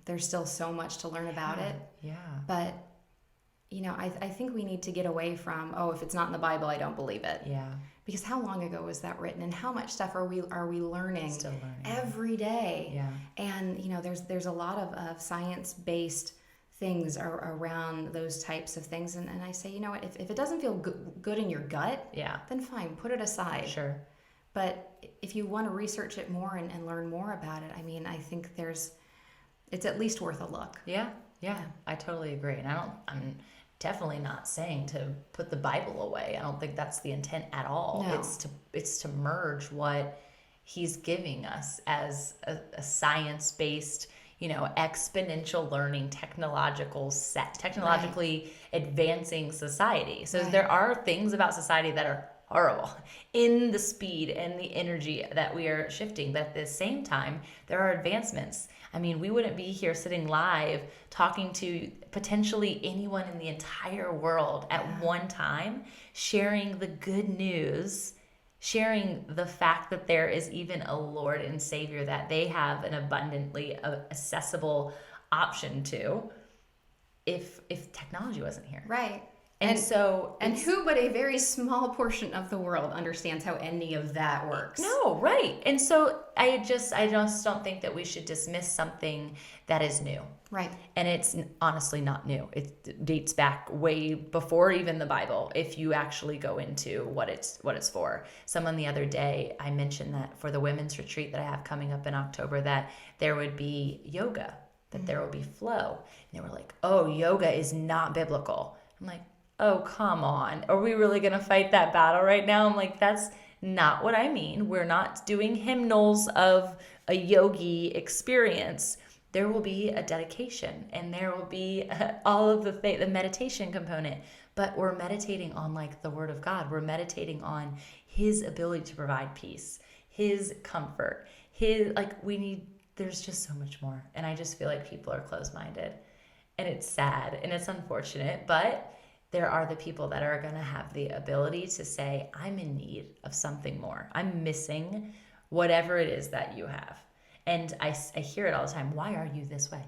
there's still so much to learn about it. Yeah. But, you know, I think we need to get away from, if it's not in the Bible, I don't believe it. Yeah. Because how long ago was that written, and how much stuff are we learning? Still learning every day? Yeah. And, you know, there's a lot of science-based things around those types of things, and I say, you know what, if it doesn't feel good in your gut, then fine, put it aside. Sure. But if you want to research it more and learn more about it, I mean, I think it's at least worth a look. Yeah, I totally agree. And I'm definitely not saying to put the Bible away. I don't think that's the intent at all. No. It's to merge what he's giving us as a science-based, you know, exponential learning, technologically advancing society. So there are things about society that are horrible in the speed and the energy that we are shifting. But at the same time, there are advancements. I mean, we wouldn't be here sitting live talking to potentially anyone in the entire world at one time, sharing the good news sharing the fact that there is even a Lord and Savior that they have an abundantly accessible option to if technology wasn't here. Right. And so and who but a very small portion of the world understands how any of that works? No, right. And so I just don't think that we should dismiss something that is new. Right. And it's honestly not new. It dates back way before even the Bible, if you actually go into what it's for. Someone the other day, I mentioned that for the women's retreat that I have coming up in October, that there would be yoga, that there will be flow. And they were like, oh, yoga is not biblical. I'm like, oh, come on. Are we really going to fight that battle right now? I'm like, that's not what I mean. We're not doing hymnals of a yogi experience. There will be a dedication, and there will be all of the meditation component. But we're meditating on like the Word of God. We're meditating on His ability to provide peace, His comfort, there's just so much more. And I just feel like people are closed-minded. And it's sad and it's unfortunate, but there are the people that are going to have the ability to say, I'm in need of something more. I'm missing whatever it is that you have. And I hear it all the time. Why are you this way?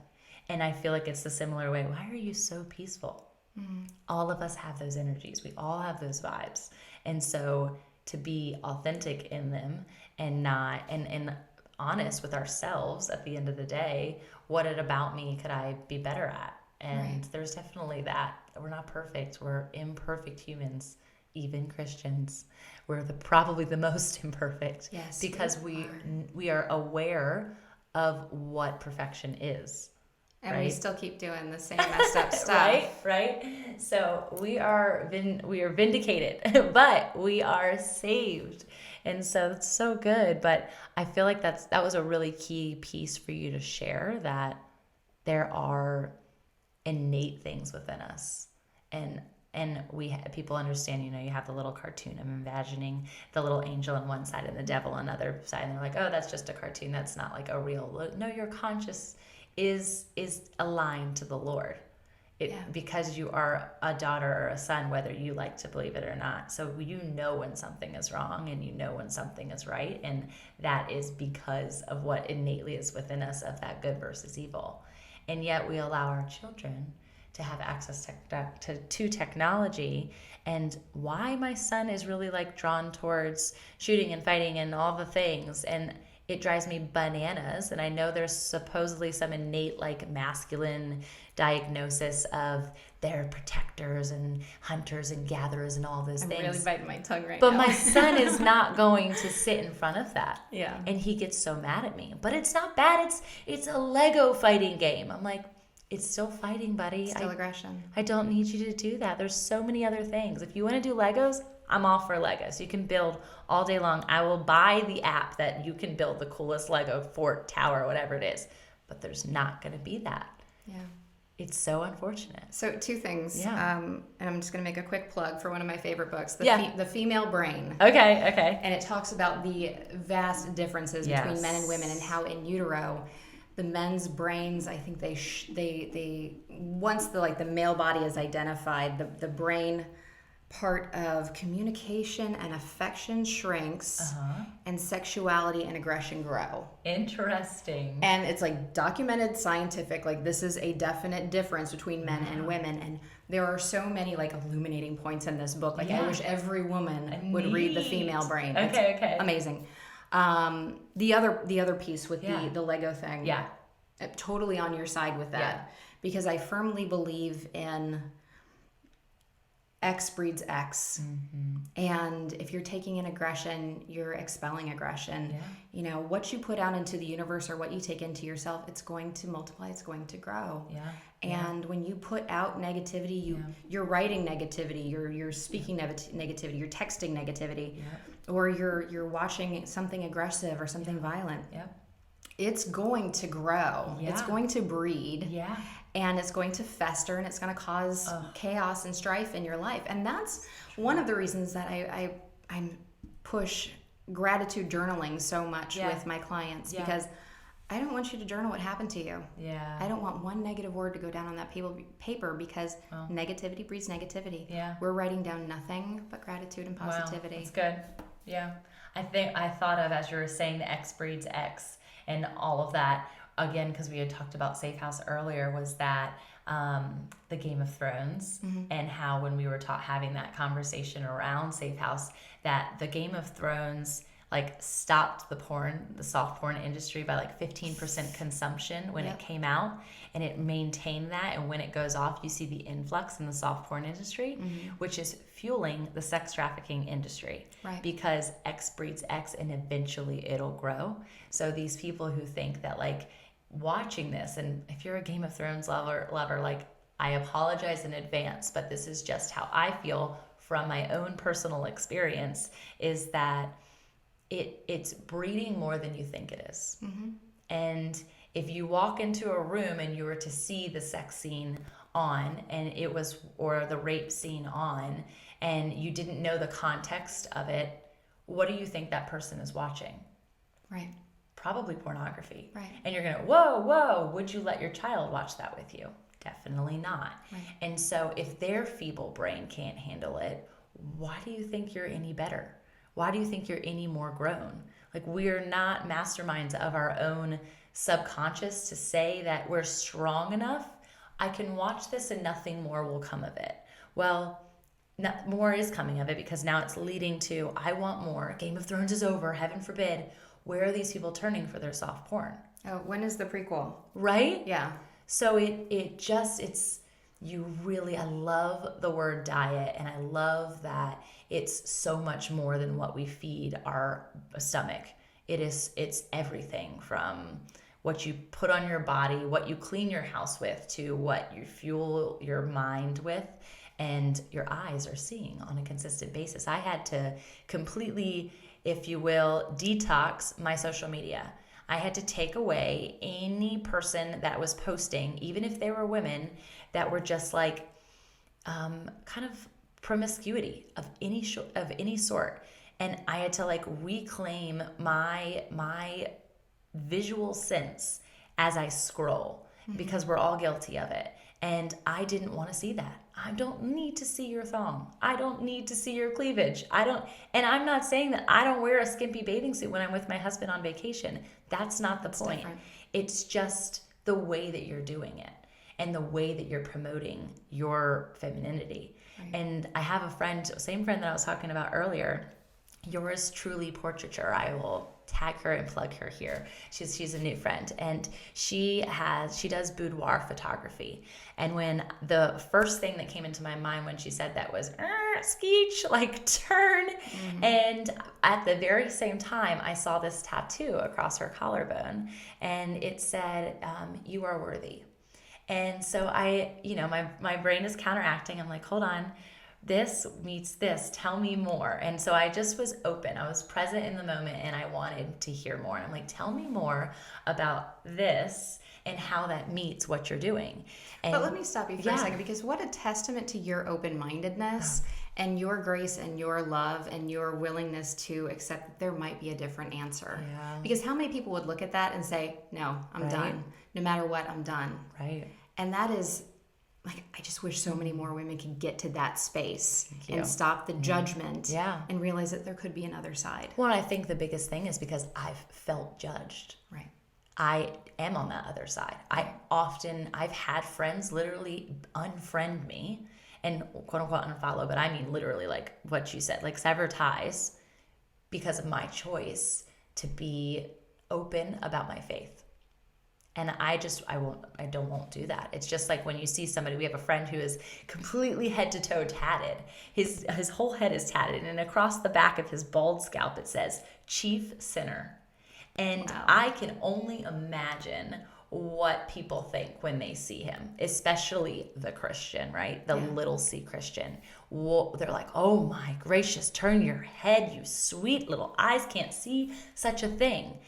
And I feel like it's the similar way. Why are you so peaceful? Mm-hmm. All of us have those energies. We all have those vibes. And so to be authentic in them and honest with ourselves at the end of the day, what about me could I be better at? And there's definitely that. We're not perfect. We're imperfect humans, even Christians. We're probably the most imperfect. Yes, because we are aware of what perfection is. And we still keep doing the same messed up stuff. Right? So we are vindicated, but we are saved. And so it's so good. But I feel like that was a really key piece for you to share, that there are innate things within us, and people understand, you have the little cartoon. I'm imagining the little angel on one side and the devil on the other side, and they're like, oh, that's just a cartoon, that's not like a real. No, your conscious is aligned to the Lord, because you are a daughter or a son, whether you like to believe it or not. So when something is wrong, and when something is right, and that is because of what innately is within us, of that good versus evil. And yet we allow our children to have access to technology. And why my son is really drawn towards shooting and fighting and all the things, and it drives me bananas. And I know there's supposedly some innate masculine diagnosis of they're protectors and hunters and gatherers and all those things. I'm really biting my tongue right now. But my son is not going to sit in front of that. Yeah. And he gets so mad at me. But it's not bad. It's a Lego fighting game. I'm like, it's still fighting, buddy. Still aggression. I don't need you to do that. There's so many other things. If you want to do Legos, I'm all for Legos. You can build all day long. I will buy the app that you can build the coolest Lego fort, tower, whatever it is. But there's not going to be that. Yeah. It's so unfortunate. So 2 things. Yeah. And I'm just going to make a quick plug for one of my favorite books, The Female Brain. Okay. And it talks about the vast differences between men and women, and how in utero, the men's brains, I think they once the male body is identified, the brain part of communication and affection shrinks, and sexuality and aggression grow. Interesting. And it's documented scientific, this is a definite difference between men and women. And there are so many illuminating points in this book. I wish every woman would read The Female Brain. Okay. Amazing. The other piece with the Lego thing. Yeah. Totally on your side with that. Because I firmly believe in X breeds X. Mm-hmm. And if you're taking in aggression, you're expelling aggression. Yeah. What you put out into the universe, or what you take into yourself, it's going to multiply, it's going to grow. Yeah. And when you put out negativity, you're writing negativity, you're speaking negativity, you're texting negativity, or you're watching something aggressive or something violent. Yeah. It's going to grow. Yeah. It's going to breed. Yeah. And it's going to fester, and it's going to cause chaos and strife in your life. And that's one of the reasons that I push gratitude journaling so much with my clients, because I don't want you to journal what happened to you. Yeah. I don't want one negative word to go down on that paper, because negativity breeds negativity. Yeah. We're writing down nothing but gratitude and positivity. Wow, that's good. Yeah. I thought of, as you were saying, the X breeds X and all of that, again, because we had talked about Safe House earlier, was that the Game of Thrones, and how when we were having that conversation around Safe House, that the Game of Thrones like stopped the soft porn industry by like 15% consumption when it came out, and it maintained that. And when it goes off, you see the influx in the soft porn industry, which is fueling the sex trafficking industry, because X breeds X, and eventually it'll grow. So these people who think that like watching this, and if you're a Game of Thrones lover, like, I apologize in advance, but this is just how I feel from my own personal experience, is that it's breeding more than you think it is. And if you walk into a room and you were to see the sex scene on, and it was, or the rape scene on, and you didn't know the context of it, what do you think that person is watching? Right. Probably pornography. Right. And you're going to, whoa, would you let your child watch that with you? Definitely not. Right. And so if their feeble brain can't handle it, why do you think you're any better? Why do you think you're any more grown? Like, we're not masterminds of our own subconscious to say that we're strong enough. I can watch this and nothing more will come of it. Well, more is coming of it, because now it's leading to, I want more. Game of Thrones is over, heaven forbid. Where are these people turning for their soft porn? Oh, when is the prequel? Right? Yeah. So I love the word diet, and I love that it's so much more than what we feed our stomach. It's everything from what you put on your body, what you clean your house with, to what you fuel your mind with, and your eyes are seeing on a consistent basis. I had to completely, if you will, detox my social media. I had to take away any person that was posting, even if they were women, that were just like kind of promiscuity of any sort. And I had to like reclaim my visual sense as I scroll, because we're all guilty of it. And I didn't want to see that. I don't need to see your thong. I don't need to see your cleavage. And I'm not saying that I don't wear a skimpy bathing suit when I'm with my husband on vacation. That's not the point. Different. It's just the way that you're doing it, and the way that you're promoting your femininity. Right. And I have a friend, same friend that I was talking about earlier, yours truly portraiture. I will tag her and plug her here. She's a new friend, and she does boudoir photography. And when the first thing that came into my mind when she said that was skeech, like turn. And at the very same time, I saw this tattoo across her collarbone, and it said, "You are worthy." And so my brain is counteracting. I'm like, hold on. This meets this. Tell me more. And so I just was open. I was present in the moment, and I wanted to hear more. And I'm like, tell me more about this and how that meets what you're doing. And but let me stop you for a second, because what a testament to your open-mindedness and your grace and your love and your willingness to accept that there might be a different answer. Yeah. Because how many people would look at that and say, no, I'm done. No matter what, I'm done. Right. And that is, like, I just wish so many more women could get to that space and stop the judgment and realize that there could be another side. Well, I think the biggest thing is because I've felt judged. Right. I am on that other side. I've had friends literally unfriend me and quote unquote unfollow, but I mean literally like what you said, like sever ties, because of my choice to be open about my faith. And I won't do that. It's just like when you see somebody, we have a friend who is completely head to toe tatted. His whole head is tatted, and across the back of his bald scalp it says Chief Sinner. And wow. I can only imagine what people think when they see him, especially the Christian, right? The little C Christian. They're like, oh my gracious, turn your head, you sweet little eyes can't see such a thing.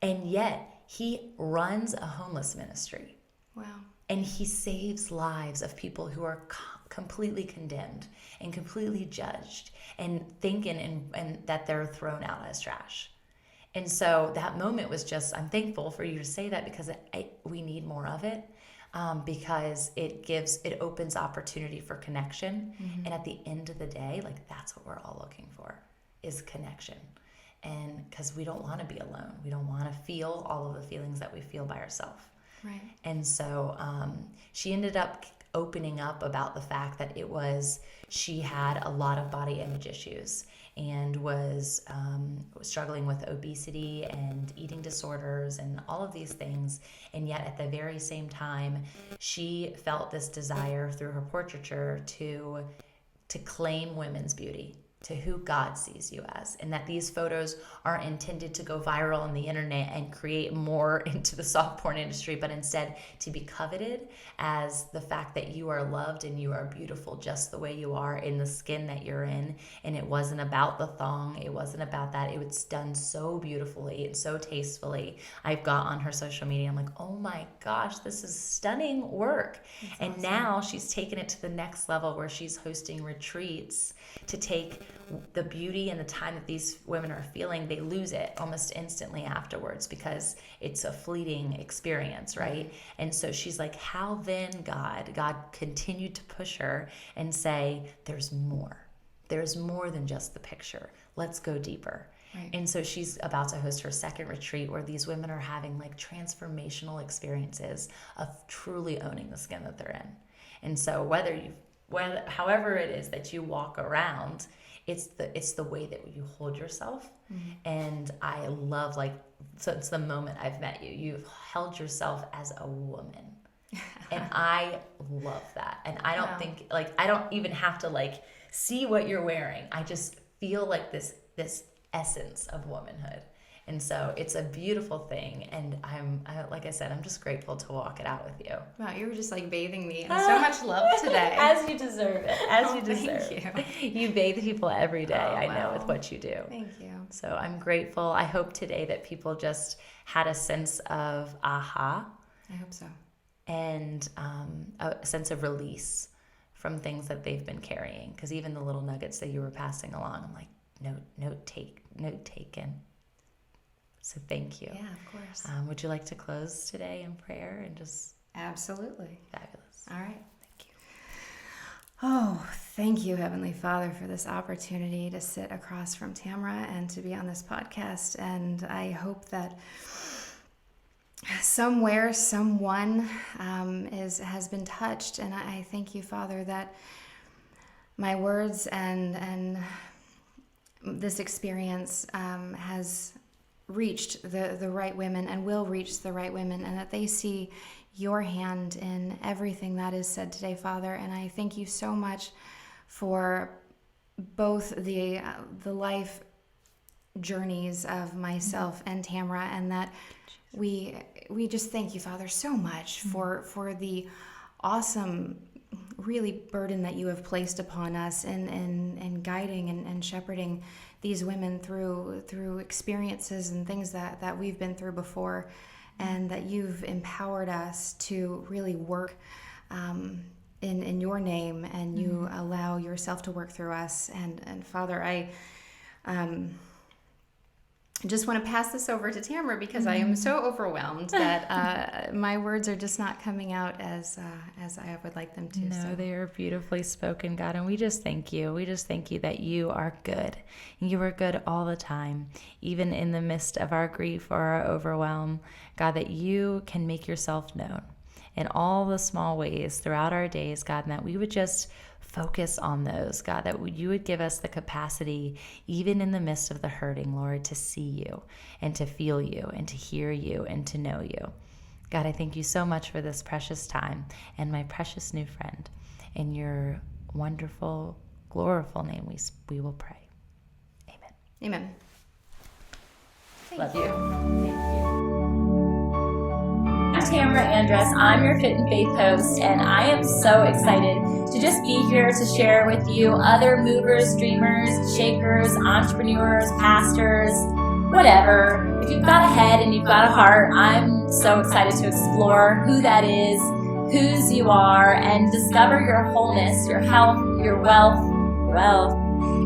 And yet he runs a homeless ministry. Wow. And he saves lives of people who are completely condemned and completely judged and thinking and that they're thrown out as trash. And so that moment was just, I'm thankful for you to say that, because we need more of it, because it opens opportunity for connection. Mm-hmm. And at the end of the day, like, that's what we're all looking for, is connection. And because we don't want to be alone. We don't want to feel all of the feelings that we feel by ourselves. Right. And so she ended up opening up about the fact that she had a lot of body image issues and was struggling with obesity and eating disorders and all of these things. And yet at the very same time, she felt this desire through her portraiture to claim women's beauty, to who God sees you as, and that these photos aren't intended to go viral on the internet and create more into the soft porn industry, but instead to be coveted as the fact that you are loved and you are beautiful just the way you are in the skin that you're in. And it wasn't about the thong. It wasn't about that. It was done so beautifully and so tastefully. I've got on her social media. I'm like, oh my gosh, this is stunning work. That's and awesome. Now she's taken it to the next level where she's hosting retreats to take the beauty and the time that these women are feeling. They lose it almost instantly afterwards because it's a fleeting experience, right? And so she's like, how then, God continued to push her and say, there's more than just the picture. Let's go deeper. Right. And so she's about to host her second retreat where these women are having like transformational experiences of truly owning the skin that they're in. And so however it is that you walk around, it's the way that you hold yourself. Mm-hmm. And I love, since the moment I've met you, you've held yourself as a woman. And I love that. And I don't think, I don't even have to see what you're wearing. I just feel like this essence of womanhood. And so it's a beautiful thing. And like I said, I'm just grateful to walk it out with you. Wow, you were just bathing me in so much love today. As you deserve it. As you deserve. Thank you. You bathe people every day, I know, with what you do. Thank you. So I'm grateful. I hope today that people just had a sense of aha. I hope so. And a sense of release from things that they've been carrying. Because even the little nuggets that you were passing along, I'm like, note taken. So thank you. Yeah, of course. Would you like to close today in prayer and just... Absolutely. Fabulous. All right. Thank you. Oh, thank you, Heavenly Father, for this opportunity to sit across from Tamara and to be on this podcast. And I hope that somewhere, someone has been touched. And I thank you, Father, that my words and this experience has reached the right women and will reach the right women, and that they see your hand in everything that is said today, Father. And I thank you so much for both the life journeys of myself and Tamara, and that we just thank you, Father, so much for the awesome really burden that you have placed upon us in guiding and shepherding these women through experiences and things that we've been through before, and that you've empowered us to really work in your name, and you allow yourself to work through us. And Father, I just want to pass this over to Tamara because I am so overwhelmed that my words are just not coming out as I would like them to. No, so. They are beautifully spoken, God, and we just thank you. We just thank you that you are good. You are good all the time, even in the midst of our grief or our overwhelm. God, that you can make yourself known in all the small ways throughout our days, God, and that we would just focus on those, God, that you would give us the capacity, even in the midst of the hurting, Lord, to see you and to feel you and to hear you and to know you. God, I thank you so much for this precious time and my precious new friend. In your wonderful, glorious name, we will pray. Amen. Amen. Love you. Thank you. I'm Tamara Andress. I'm your Fit and Faith host, and I am so excited to just be here to share with you other movers, dreamers, shakers, entrepreneurs, pastors, whatever. If you've got a head and you've got a heart, I'm so excited to explore who that is, whose you are, and discover your wholeness, your health, your wealth,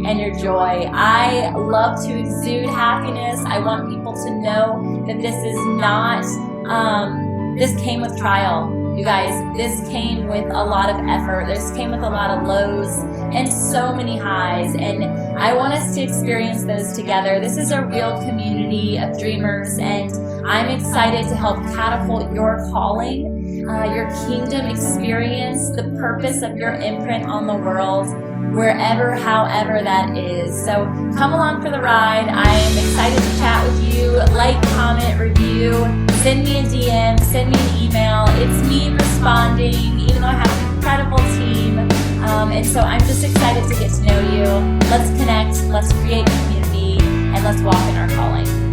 and your joy. I love to exude happiness. I want people to know that this is not... this came with trial, you guys. This came with a lot of effort. This came with a lot of lows and so many highs. And I want us to experience those together. This is a real community of dreamers, and I'm excited to help catapult your calling, your kingdom experience, the purpose of your imprint on the world, wherever, however that is. So come along for the ride. I am excited to chat with you. Like, comment, review, send me a DM, send me an email. It's me responding, even though I have an incredible team. And so I'm just excited to get to know you. Let's connect, let's create community, and let's walk in our calling.